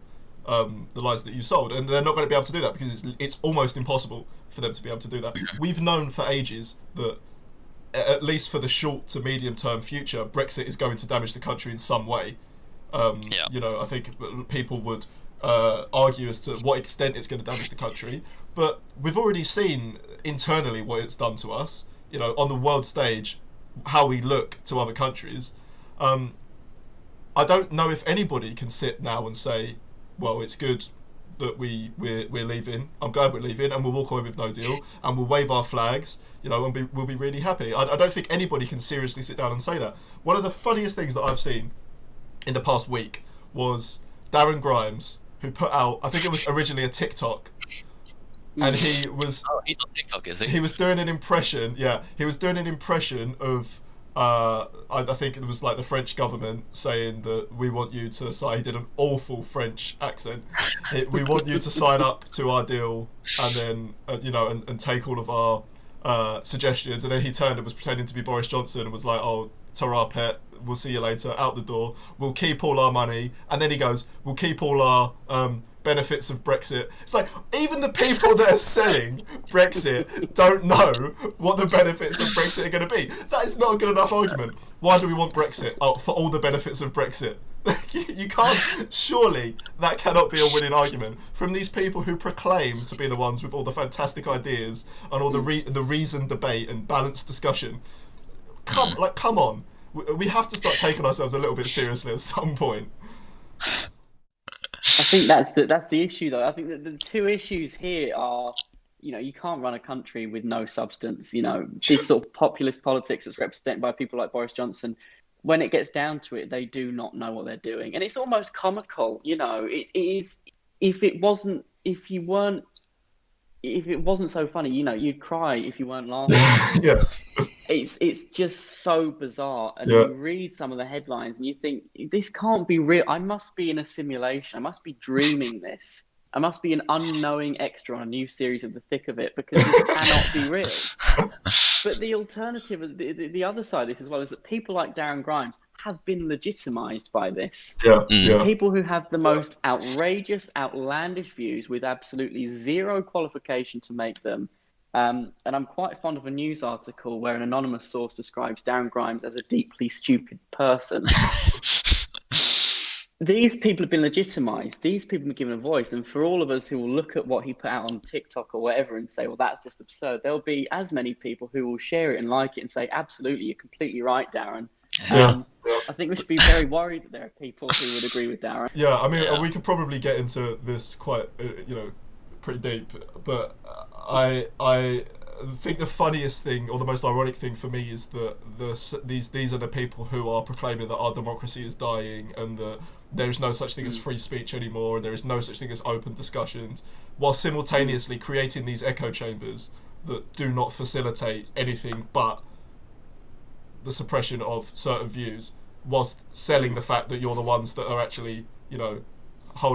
sold, and they're not going to be able to do that because it's almost impossible for them to be able to do that. We've known for ages that, at least for the short to medium term future, Brexit is going to damage the country in some way. I think people would argue as to what extent it's going to damage the country, but we've already seen internally what it's done to us, on the world stage, how we look to other countries. I don't know if anybody can sit now and say, well, it's good that we're leaving. I'm glad we're leaving, and we'll walk away with no deal, and we'll wave our flags, and we'll be really happy. I don't think anybody can seriously sit down and say that. One of the funniest things that I've seen in the past week was Darren Grimes, who put out, I think it was originally a TikTok, and he was... Oh, he's on TikTok, is he? He was doing an impression, he was doing an impression of... I think it was like the French government saying that we want you to sign. He did an awful French accent. We want you to sign up to our deal, and then and take all of our suggestions. And then he turned and was pretending to be Boris Johnson and was like, "Oh, ta-ra, pet. We'll see you later." Out the door. We'll keep all our money. And then he goes, "We'll keep all our benefits of Brexit." It's like, even the people that are selling Brexit don't know what the benefits of Brexit are going to be. That is not a good enough argument. Why do we want Brexit? Oh, for all the benefits of Brexit. You can't, surely that cannot be a winning argument from these people who proclaim to be the ones with all the fantastic ideas and all the reasoned debate and balanced discussion. Come on. We have to start taking ourselves a little bit seriously at some point. I think that's the issue, though. I think that the two issues here are, you can't run a country with no substance. This sort of populist politics that's represented by people like Boris Johnson, when it gets down to it, they do not know what they're doing. And it's almost comical, it is. If it wasn't so funny, you'd cry if you weren't laughing. Yeah. It's just so bizarre, and you read some of the headlines and you think, this can't be real. I must be in a simulation. I must be dreaming this. I must be an unknowing extra on a new series of The Thick of It, because this cannot be real. But the alternative, the other side of this as well, is that people like Darren Grimes have been legitimised by this. People who have the most outrageous, outlandish views with absolutely zero qualification to make them. And I'm quite fond of a news article where an anonymous source describes Darren Grimes as a deeply stupid person. These people have been legitimised. These people have been given a voice. And for all of us who will look at what he put out on TikTok or whatever and say, well, that's just absurd, there'll be as many people who will share it and like it and say, absolutely, you're completely right, Darren. I think we should be very worried that there are people who would agree with Darren. I mean, we could probably get into this quite, pretty deep, but I I think the funniest thing, or the most ironic thing for me, is that these are the people who are proclaiming that our democracy is dying and that there is no such thing as free speech anymore and there is no such thing as open discussions, while simultaneously creating these echo chambers that do not facilitate anything but the suppression of certain views, whilst selling the fact that you're the ones that are actually,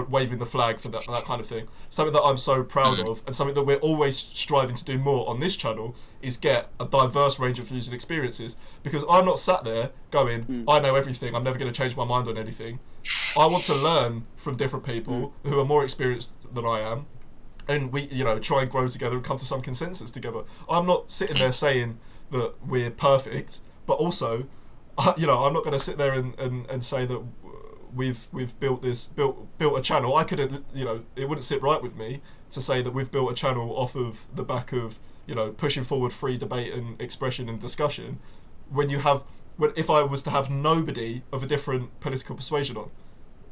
waving the flag for that kind of thing. Something that I'm so proud of, and something that we're always striving to do more on this channel, is get a diverse range of views and experiences. Because I'm not sat there going, I know everything, I'm never going to change my mind on anything. I want to learn from different people who are more experienced than I am, and we, try and grow together and come to some consensus together. I'm not sitting there saying that we're perfect, but also, I'm not going to sit there and say that we've built a channel. I couldn't, it wouldn't sit right with me to say that we've built a channel off of the back of, pushing forward free debate and expression and discussion, if I was to have nobody of a different political persuasion on,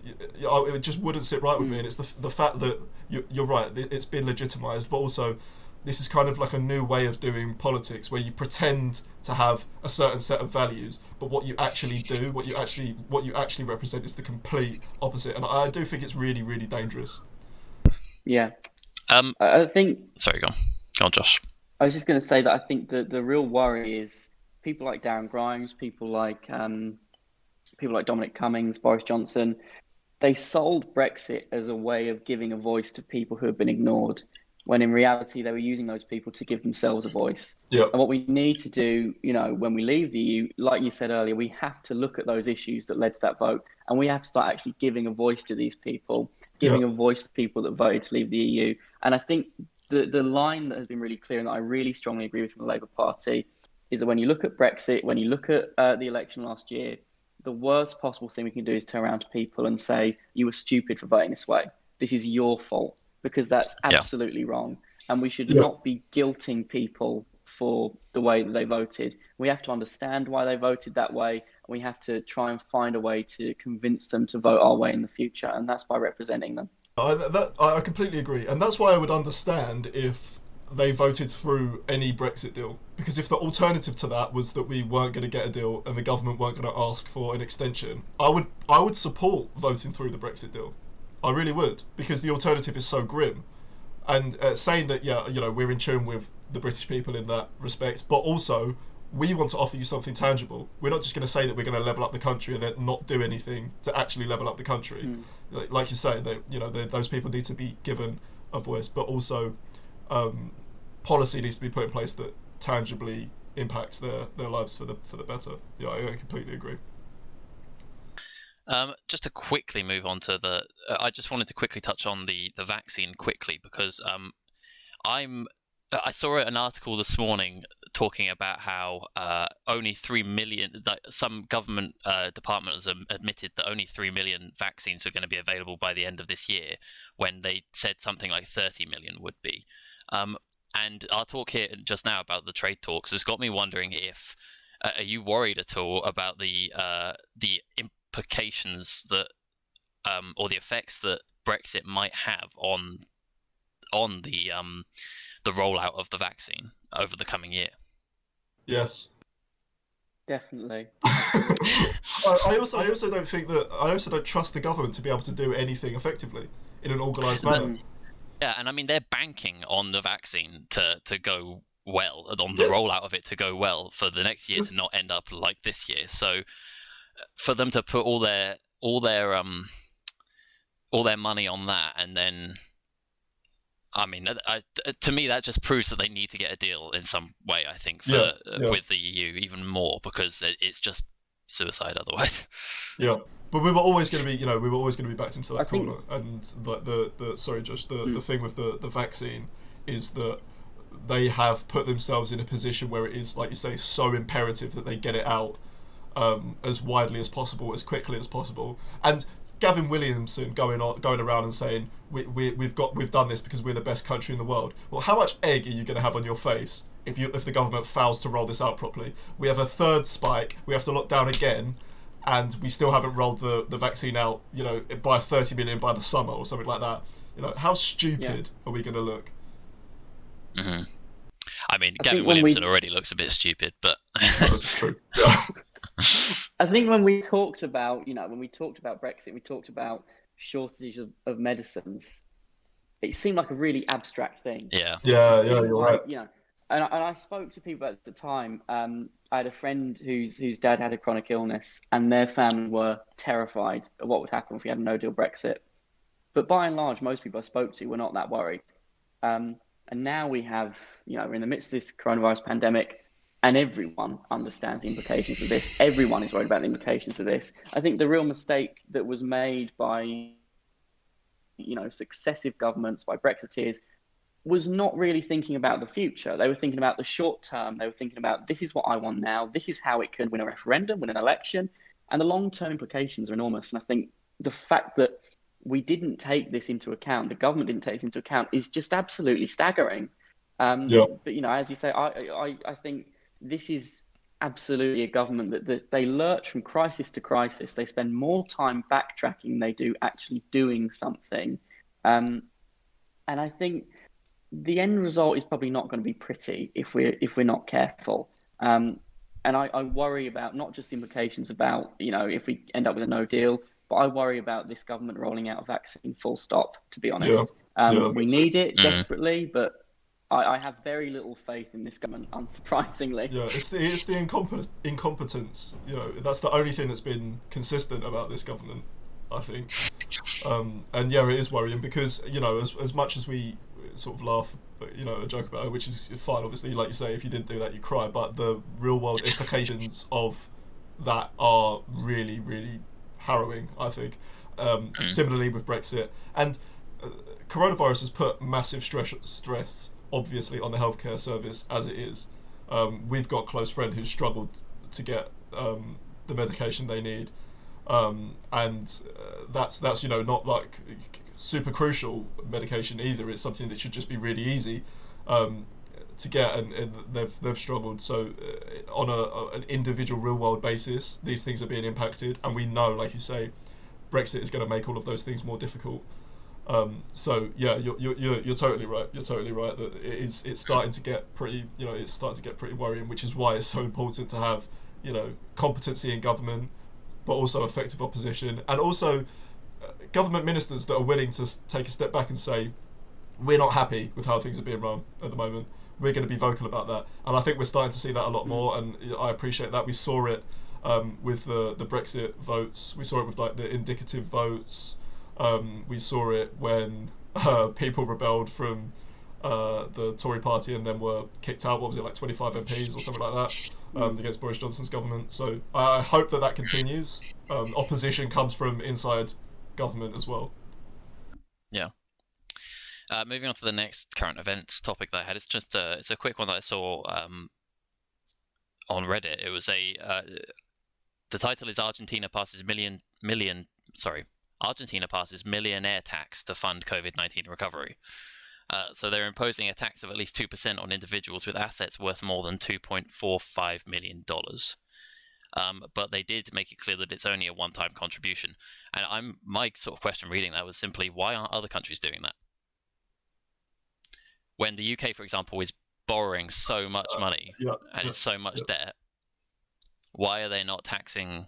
it just wouldn't sit right with me. And it's the fact that you're right, it's been legitimised, but also this is kind of like a new way of doing politics where you pretend to have a certain set of values, but what you actually do, what you actually represent, is the complete opposite. And I do think it's really, really dangerous. Yeah. I think. Sorry, go on, Josh. I was just going to say that I think that the real worry is people like Darren Grimes, people like Dominic Cummings, Boris Johnson. They sold Brexit as a way of giving a voice to people who have been ignored, when in reality they were using those people to give themselves a voice. Yep. And what we need to do, when we leave the EU, like you said earlier, we have to look at those issues that led to that vote, and we have to start actually giving a voice to these people, giving a voice to people that voted to leave the EU. And I think the line that has been really clear, and that I really strongly agree with from the Labour Party, is that when you look at Brexit, when you look at the election last year, the worst possible thing we can do is turn around to people and say, you were stupid for voting this way. This is your fault. Because that's absolutely wrong. And we should not be guilting people for the way that they voted. We have to understand why they voted that way. And we have to try and find a way to convince them to vote our way in the future. And that's by representing them. I completely agree. And that's why I would understand if they voted through any Brexit deal. Because if the alternative to that was that we weren't going to get a deal and the government weren't going to ask for an extension, I would support voting through the Brexit deal. I really would, because the alternative is so grim. And saying that, we're in tune with the British people in that respect, but also we want to offer you something tangible. We're not just going to say that we're going to level up the country and then not do anything to actually level up the country. Like you say, those people need to be given a voice, but also policy needs to be put in place that tangibly impacts their lives for the better. Yeah, I completely agree. Just to quickly move on to I just wanted to quickly touch on the vaccine quickly, because I saw an article this morning talking about how only 3 million, some government department has admitted that only 3 million vaccines are going to be available by the end of this year, when they said something like 30 million would be. And our talk here just now about the trade talks has got me wondering if, are you worried at all about the implications that or the effects that Brexit might have on the rollout of the vaccine over the coming year? Yes, definitely. I also don't think that I also don't trust the government to be able to do anything effectively in an organised manner. Yeah, and I mean, they're banking on the vaccine to go well, on the rollout of it to go well, for the next year to not end up like this year. So for them to put all their money on that, and then, I mean, to me that just proves that they need to get a deal in some way, I think, with the EU even more, because it's just suicide otherwise. Yeah, but we were always going to be backed into that corner. And like sorry, Josh, the thing with the vaccine is that they have put themselves in a position where it is, like you say, so imperative that they get it out as widely as possible, as quickly as possible. And Gavin Williamson going around and saying we've done this because we're the best country in the world. Well, how much egg are you going to have on your face if the government fails to roll this out properly? We have a third spike. We have to lock down again, and we still haven't rolled the vaccine out. By 30 million by the summer or something like that. How stupid are we going to look? Mm-hmm. I mean, Gavin Williamson already looks a bit stupid, but that's true. Yeah. I think when we talked about Brexit, we talked about shortages of medicines. It seemed like a really abstract thing. Yeah, you're right. And I spoke to people at the time. I had a friend whose dad had a chronic illness, and their family were terrified of what would happen if we had a no-deal Brexit. But by and large, most people I spoke to were not that worried. And now we have, we're in the midst of this coronavirus pandemic, and everyone understands the implications of this. Everyone is worried about the implications of this. I think the real mistake that was made by, successive governments, by Brexiteers, was not really thinking about the future. They were thinking about the short term. They were thinking about, this is what I want now. This is how it can win a referendum, win an election. And the long-term implications are enormous. And I think the fact that we didn't take this into account, the government didn't take this into account, is just absolutely staggering. But, as you say, I think this is absolutely a government that they lurch from crisis to crisis. They spend more time backtracking than they do actually doing something. And I think the end result is probably not going to be pretty if we're not careful. And I worry about not just the implications about, if we end up with a no deal, but I worry about this government rolling out a vaccine full stop, to be honest. We need it desperately, but I have very little faith in this government, unsurprisingly. Yeah, it's the incompetence. That's the only thing that's been consistent about this government, I think. And it is worrying because, as much as we sort of laugh, a joke about it, which is fine, obviously, like you say, if you didn't do that, you cry, but the real world implications of that are really, really harrowing, I think. Similarly with Brexit. And coronavirus has put massive stress obviously on the healthcare service as it is. We've got a close friend who's struggled to get the medication they need, and that's not like super crucial medication either. It's something that should just be really easy to get, and they've struggled. So on an individual real world basis, these things are being impacted, and we know, like you say, Brexit is going to make all of those things more difficult. You're totally right. You're totally right that it's starting to get pretty, worrying, which is why it's so important to have, competency in government, but also effective opposition, and also government ministers that are willing to take a step back and say, we're not happy with how things are being run at the moment. We're going to be vocal about that, and I think we're starting to see that a lot more, and I appreciate that. We saw it with the Brexit votes. We saw it with like the indicative votes. We saw it when people rebelled from the Tory party and then were kicked out. What was it, like 25 MPs or something like that, against Boris Johnson's government. So I hope that continues. Opposition comes from inside government as well. Yeah. Moving on to the next current events topic that I had, it's a quick one that I saw on Reddit. It was the title is Argentina passes Argentina passes millionaire tax to fund COVID-19 recovery. So they're imposing a tax of at least 2% on individuals with assets worth more than $2.45 million. But they did make it clear that it's only a one-time contribution. And my sort of question reading that was simply, why aren't other countries doing that? When the UK, for example, is borrowing so much money and it's so much debt, why are they not taxing?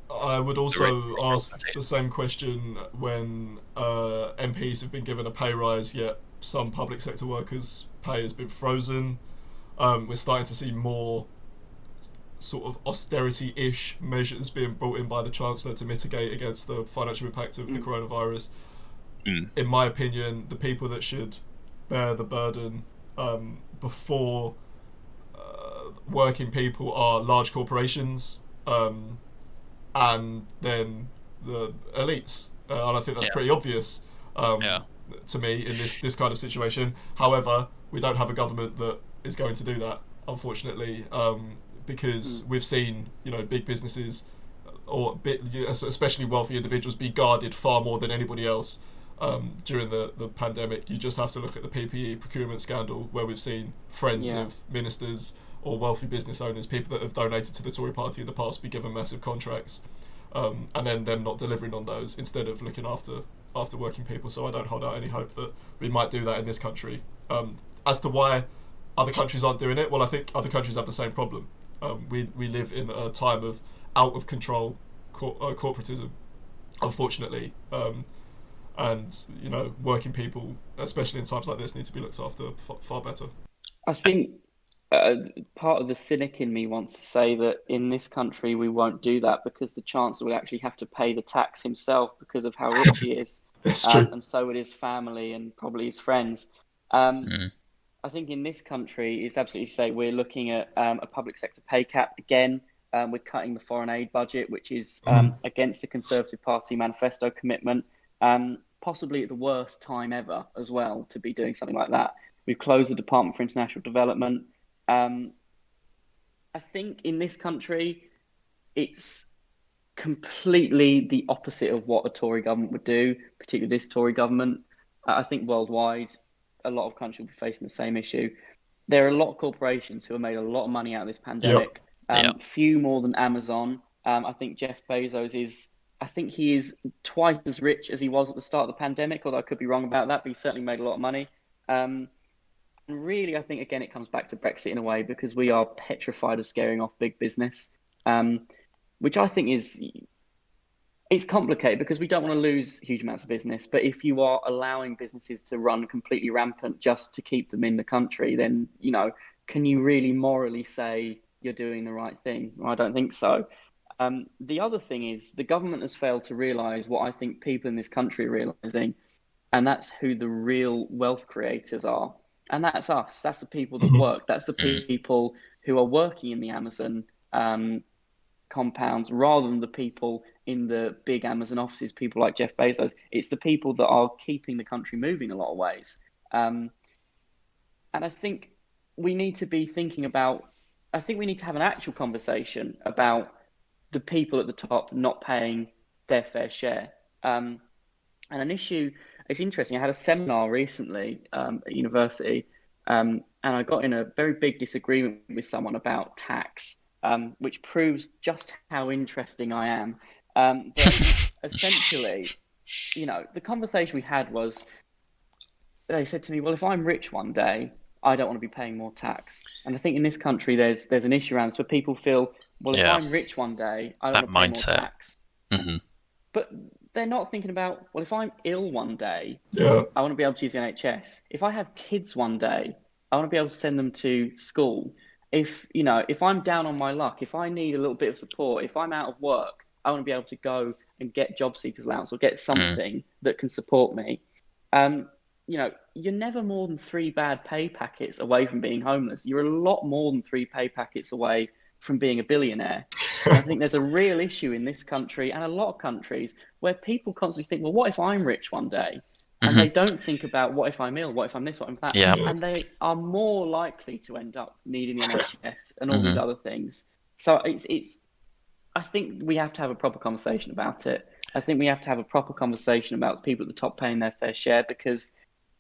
I would also ask the same question when MPs have been given a pay rise, yet some public sector workers' pay has been frozen. We're starting to see more sort of austerity-ish measures being brought in by the Chancellor to mitigate against the financial impact of the coronavirus. In my opinion, the people that should bear the burden before working people are large corporations, and then the elites, and I think that's pretty obvious to me in this kind of situation. However, we don't have a government that is going to do that, unfortunately, because we've seen big businesses or especially wealthy individuals be guarded far more than anybody else during the pandemic. You just have to look at the PPE procurement scandal, where we've seen friends of ministers or wealthy business owners, people that have donated to the Tory party in the past, be given massive contracts, and then them not delivering on those instead of looking after working people. So I don't hold out any hope that we might do that in this country. As to why other countries aren't doing it. Well, I think other countries have the same problem. We live in a time of out of control corporatism, unfortunately, and working people, especially in times like this, need to be looked after far better. I think part of the cynic in me wants to say that in this country we won't do that because the Chancellor will actually have to pay the tax himself because of how rich he is. It's true. And so would his family and probably his friends. I think in this country, it's absolutely safe. We're looking at a public sector pay cap again. We're cutting the foreign aid budget, which is against the Conservative Party manifesto commitment, possibly at the worst time ever as well to be doing something like that. We've closed the Department for International Development. I think in this country, it's completely the opposite of what a Tory government would do, particularly this Tory government. I think worldwide, a lot of countries will be facing the same issue. There are a lot of corporations who have made a lot of money out of this pandemic. Few more than Amazon. I think Jeff Bezos he is twice as rich as he was at the start of the pandemic, although I could be wrong about that, but he certainly made a lot of money. And really, I think, again, it comes back to Brexit in a way, because we are petrified of scaring off big business, which I think it's complicated because we don't want to lose huge amounts of business. But if you are allowing businesses to run completely rampant just to keep them in the country, then, can you really morally say you're doing the right thing? I don't think so. The other thing is the government has failed to realise what I think people in this country are realising, and that's who the real wealth creators are. And that's us. That's the people that work. That's the people who are working in the Amazon compounds rather than the people in the big Amazon offices, people like Jeff Bezos. It's the people that are keeping the country moving in a lot of ways. And I think we need to be thinking about, we need to have an actual conversation about the people at the top not paying their fair share. And an issue, it's interesting, I had a seminar recently at university, and I got in a very big disagreement with someone about tax, which proves just how interesting I am. But essentially, the conversation we had was, they said to me, well, if I'm rich one day, I don't want to be paying more tax. And I think in this country, there's an issue around this where people feel, well, if I'm rich one day, I don't want to pay more tax. But they're not thinking about, well, if I'm ill one day, I want to be able to use the NHS. If I have kids one day, I want to be able to send them to school. If I'm down on my luck, if I need a little bit of support, if I'm out of work, I want to be able to go and get job seekers allowance or get something that can support me. You're never more than 3 bad pay packets away from being homeless. You're a lot more than 3 pay packets away from being a billionaire. I think there's a real issue in this country and a lot of countries where people constantly think, well, what if I'm rich one day? And they don't think about, what if I'm ill? What if I'm this? What if I'm that? And they are more likely to end up needing the NHS and all these other things. So I think we have to have a proper conversation about it. I think we have to have a proper conversation about people at the top paying their fair share, because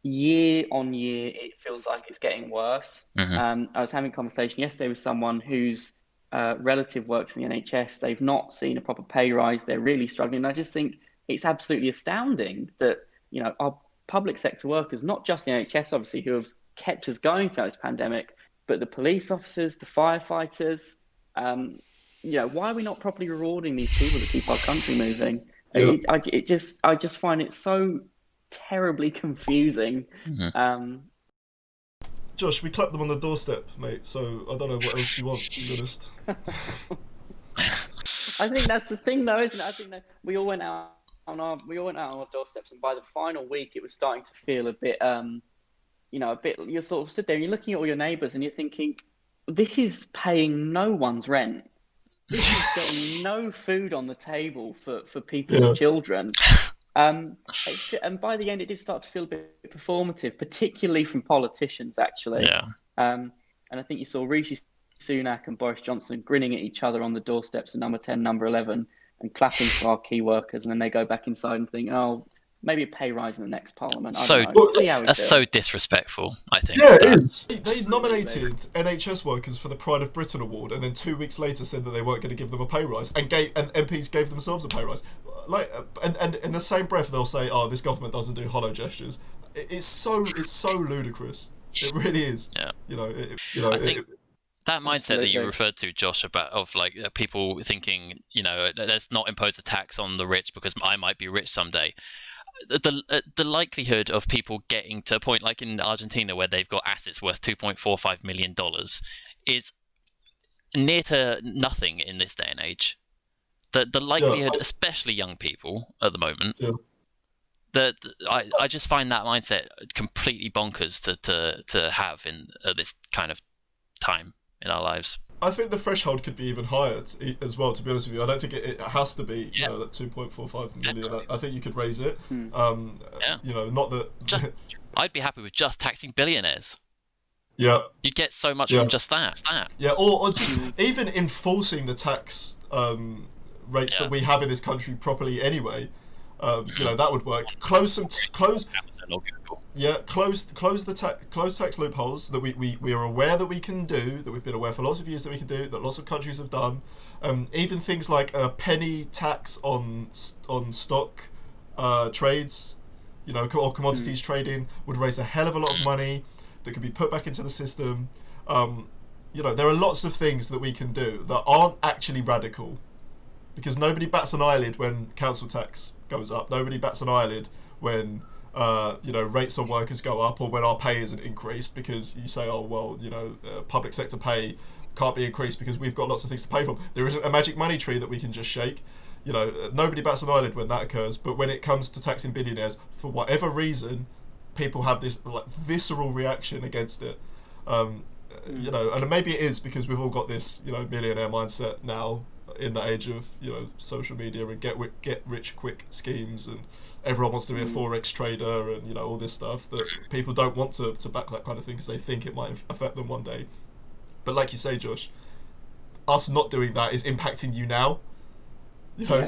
year on year, it feels like it's getting worse. I was having a conversation yesterday with someone whose relative works in the NHS. They've not seen a proper pay rise. They're really struggling. And I just think it's absolutely astounding that, our public sector workers, not just the NHS, obviously, who have kept us going throughout this pandemic, but the police officers, the firefighters, why are we not properly rewarding these people to keep our country moving? I just find it so terribly confusing. Josh, we clapped them on the doorstep, mate, so I don't know what else you want, to be honest. I think that's the thing, though, isn't it? I think that we all went out on our doorsteps, and by the final week, it was starting to feel a bit, you're sort of stood there and you're looking at all your neighbours and you're thinking, this is paying no one's rent. This is getting no food on the table for people's children. And by the end, it did start to feel a bit performative, particularly from politicians, actually. And I think you saw Rishi Sunak and Boris Johnson grinning at each other on the doorsteps of number 10, number 11, and clapping for our key workers. And then they go back inside and think, oh, maybe a pay rise in the next parliament. That's so disrespectful, I think. Yeah, it is. They nominated NHS workers for the Pride of Britain award, and then 2 weeks later said that they weren't going to give them a pay rise, and MPs gave themselves a pay rise. And in the same breath, they'll say, "Oh, this government doesn't do hollow gestures." It's so ludicrous. It really is. Yeah. I think that mindset that you Absolutely. referred to, Josh, about of like people thinking, let's not impose a tax on the rich because I might be rich someday. The likelihood of people getting to a point like in Argentina where they've got assets worth $2.45 million is near to nothing in this day and age. The likelihood, especially young people at the moment, that I just find that mindset completely bonkers to have in this kind of time in our lives. I think the threshold could be even higher as well, to be honest with you. I don't think it has to be that 2.45 million. I think you could raise it. Not that... I'd be happy with just taxing billionaires. Yeah. You'd get so much from just that. Yeah, or just even enforcing the tax rates that we have in this country properly anyway. That would work. Close tax loopholes that we are aware that we can do, that we've been aware for lots of years that we can do, that lots of countries have done. Even things like a penny tax on stock trades, or commodities trading would raise a hell of a lot of money that could be put back into the system. There are lots of things that we can do that aren't actually radical, because nobody bats an eyelid when council tax goes up. Nobody bats an eyelid when rates on workers go up, or when our pay isn't increased, because you say, public sector pay can't be increased because we've got lots of things to pay for. There isn't a magic money tree that we can just shake. Nobody bats an eyelid when that occurs. But when it comes to taxing billionaires, for whatever reason, people have this visceral reaction against it. And maybe it is because we've all got this millionaire mindset now, in the age of social media and get rich quick schemes, and everyone wants to be a forex trader and all this stuff, that people don't want to back that kind of thing because they think it might affect them one day. But like you say, Josh, us not doing that is impacting you now.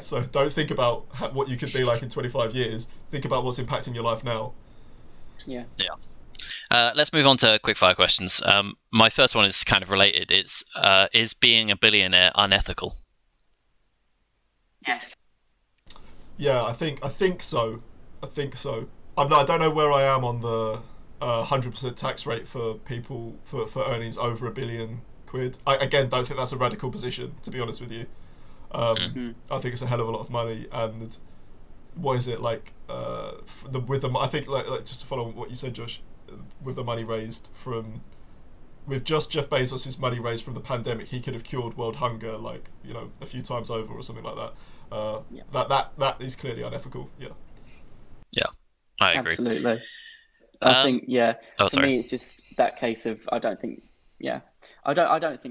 So don't think about what you could be like in 25 years. Think about what's impacting your life now. Yeah. Let's move on to quickfire questions. My first one is kind of related. It's is being a billionaire unethical? Yes. Yeah, I think so. I don't know where I am on the 100% tax rate for people for earnings over £1 billion. I again don't think that's a radical position, to be honest with you. I think it's a hell of a lot of money, and what is it like? I think like just to follow on what you said, Josh, with the money raised from. With just Jeff Bezos' money raised from the pandemic, he could have cured world hunger a few times over or something like that. That is clearly unethical. Yeah, I agree. Absolutely. I think for me it's just that case of I don't think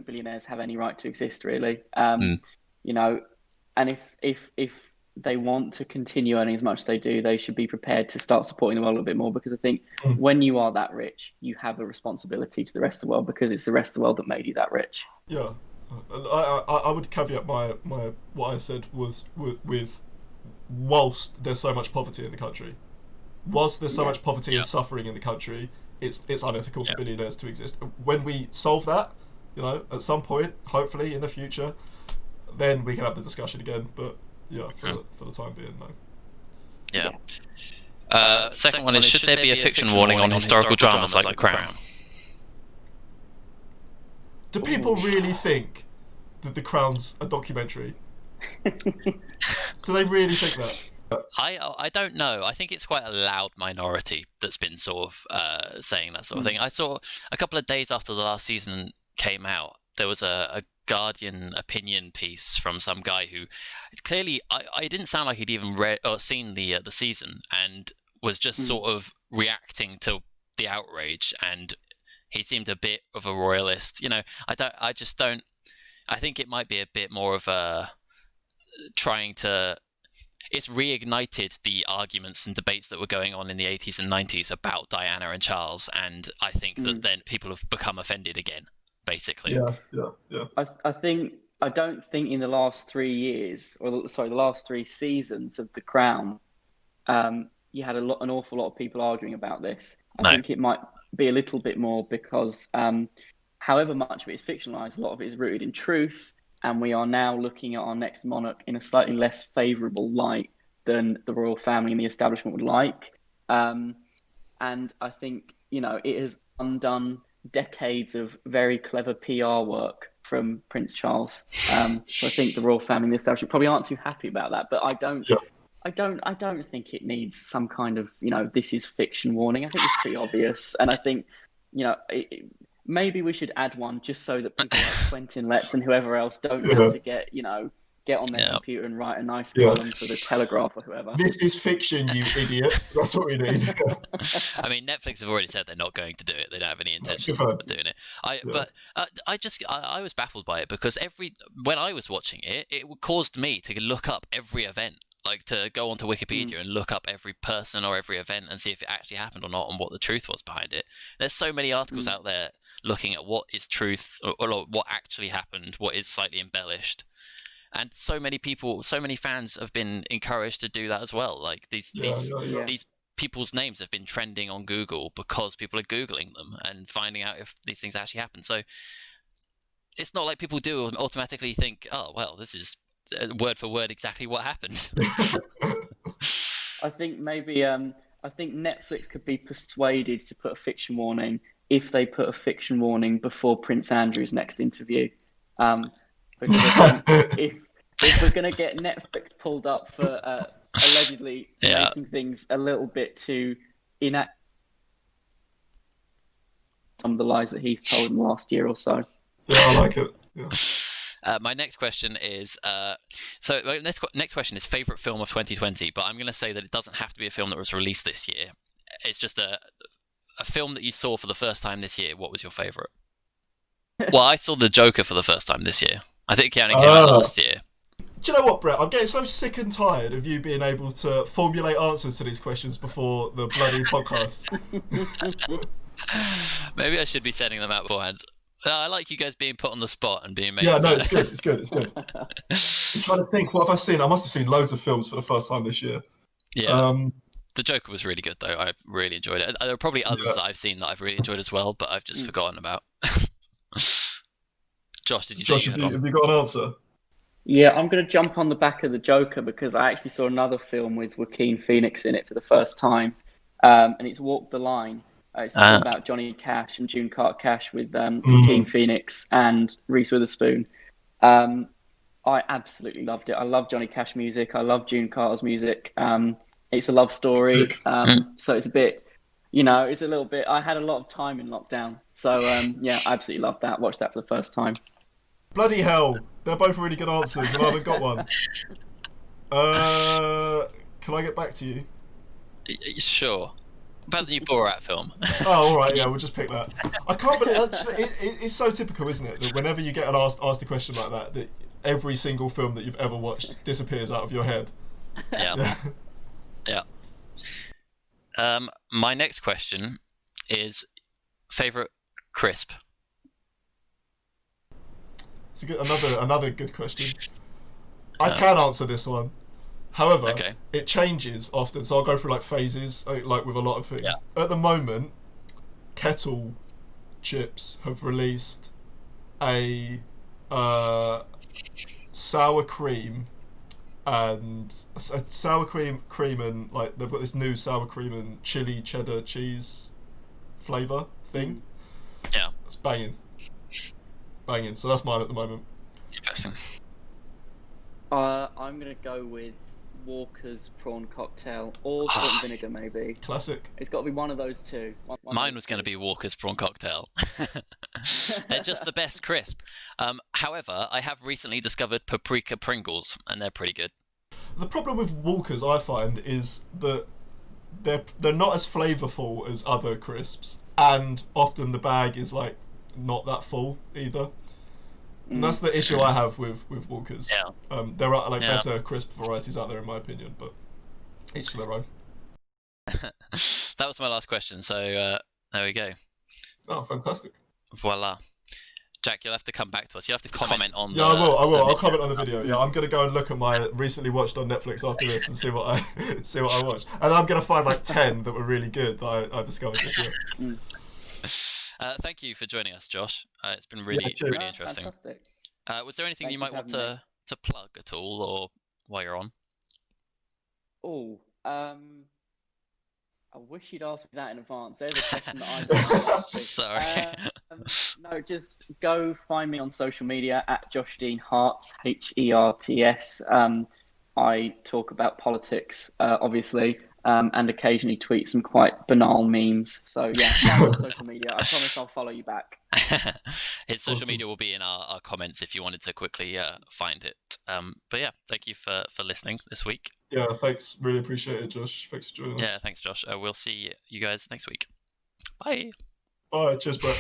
billionaires have any right to exist, really. And if they want to continue earning as much as they do, they should be prepared to start supporting the world a little bit more, because I think when you are that rich, you have a responsibility to the rest of the world, because it's the rest of the world that made you that rich. Yeah, I would caveat my what I said was with whilst there's so much poverty in the country, whilst there's so much poverty and suffering in the country, it's unethical for billionaires to exist. When we solve that, at some point, hopefully in the future, then we can have the discussion again. But for the time being, no. Yeah. Second one is, should there be a fiction warning on historical dramas like The Crown? Do people really think that The Crown's a documentary? Do they really think that? I don't know. I think it's quite a loud minority that's been sort of saying that sort of thing. I saw a couple of days after the last season came out, there was a Guardian opinion piece from some guy who clearly I didn't sound like he'd even read or seen the season, and was just sort of reacting to the outrage, and he seemed a bit of a royalist. I think it might be a bit more of a trying to. It's reignited the arguments and debates that were going on in the 80s and 90s about Diana and Charles, and I think that then people have become offended again. Basically. Yeah. I don't think in the last 3 years, the last 3 seasons of The Crown, you had an awful lot of people arguing about this. I think it might be a little bit more because, however much of it is fictionalized, a lot of it is rooted in truth, and we are now looking at our next monarch in a slightly less favourable light than the royal family and the establishment would like. And I think it has undone decades of very clever PR work from Prince Charles. So I think the royal family and the establishment probably aren't too happy about that. But I don't think it needs some kind of, this is fiction warning. I think it's pretty obvious, and I think, maybe we should add one just so that people like Quentin Letts and whoever else don't have to get on their computer and write a nice column for the Telegraph or whoever. This is fiction, you idiot. That's what we need. I mean, Netflix have already said they're not going to do it. They don't have any intention of doing it. But I was baffled by it because when I was watching it, it caused me to look up every event, like to go onto Wikipedia and look up every person or every event and see if it actually happened or not and what the truth was behind it. There's so many articles out there looking at what is truth or what actually happened, what is slightly embellished. And so many fans have been encouraged to do that as well. Like these people's names have been trending on Google because people are Googling them and finding out if these things actually happen. So it's not like people do automatically think, oh, well, this is word for word exactly what happened. I think maybe Netflix could be persuaded to put a fiction warning if they put a fiction warning before Prince Andrew's next interview. Because if we're going to get Netflix pulled up for allegedly making things a little bit too inaccurate, some of the lies that he's told in the last year or so. Yeah, I like it. Yeah. My next question is next question is favorite film of 2020, but I'm going to say that it doesn't have to be a film that was released this year. It's just a film that you saw for the first time this year. What was your favorite? Well, I saw The Joker for the first time this year. I think it only came out last year. Do you know what, Brett? I'm getting so sick and tired of you being able to formulate answers to these questions before the bloody podcast. Maybe I should be sending them out beforehand. No, I like you guys being put on the spot and being made. Yeah, no, it's good. I'm trying to think, what have I seen? I must have seen loads of films for the first time this year. Yeah. The Joker was really good, though. I really enjoyed it. There are probably others that I've seen that I've really enjoyed as well, but I've just forgotten about. Josh, did you say have you got an answer? Yeah, I'm going to jump on the back of The Joker because I actually saw another film with Joaquin Phoenix in it for the first time, and it's Walk the Line. It's about Johnny Cash and June Carter Cash with Joaquin Phoenix and Reese Witherspoon. I absolutely loved it. I love Johnny Cash music. I love June Carter's music. It's a love story, so it's a bit, it's a little bit. I had a lot of time in lockdown, so I absolutely loved that. Watched that for the first time. Bloody hell, they're both really good answers, and I haven't got one. Can I get back to you? Sure. About the new Borat film. Oh, all right, yeah, we'll just pick that. I can't believe it's so typical, isn't it, that whenever you get asked a question like that every single film that you've ever watched disappears out of your head. Yeah. My next question is favorite crisp. It's another good question. I can answer this one. However, it changes often, so I'll go through like phases, like with a lot of things. Yeah. At the moment, Kettle Chips have released a sour cream and like they've got this new sour cream and chili cheddar cheese flavour thing. Yeah, it's banging. So that's mine at the moment. Interesting. I'm gonna go with Walker's prawn cocktail or salt and vinegar, maybe. Classic. It's got to be one of those two. Mine was going to be Walker's prawn cocktail. They're just the best crisp. However, I have recently discovered paprika Pringles, and they're pretty good. The problem with Walker's, I find, is that they're not as flavourful as other crisps, and often the bag is like not that full either. And that's the issue I have with Walkers. Yeah. There are better crisp varieties out there in my opinion, but each to their own. That was my last question, so there we go. Oh, fantastic. Voila. Jack, you'll have to come back to us. You'll have to comment on I will. I'll comment on the video. Yeah, I'm going to go and look at my recently watched on Netflix after this and see what I watched. And I'm going to find like 10 that were really good that I discovered this year. Thank you for joining us, Josh. It's been really interesting. Fantastic. Was there anything Thank you might want to plug at all, or while you're on? I wish you'd asked me that in advance. There's a question that I don't know. Sorry. No, just go find me on social media at Josh Dean Harts, Herts. I talk about politics, obviously, and occasionally tweet some quite banal memes. So yeah, find me on social media. I promise I'll follow you back. His social media will be in our comments if you wanted to quickly find it. But yeah, thank you for listening this week. Yeah, thanks. Really appreciate it, Josh. Thanks for joining us. Yeah, thanks, Josh. We'll see you guys next week. Bye. Bye. Cheers, bro.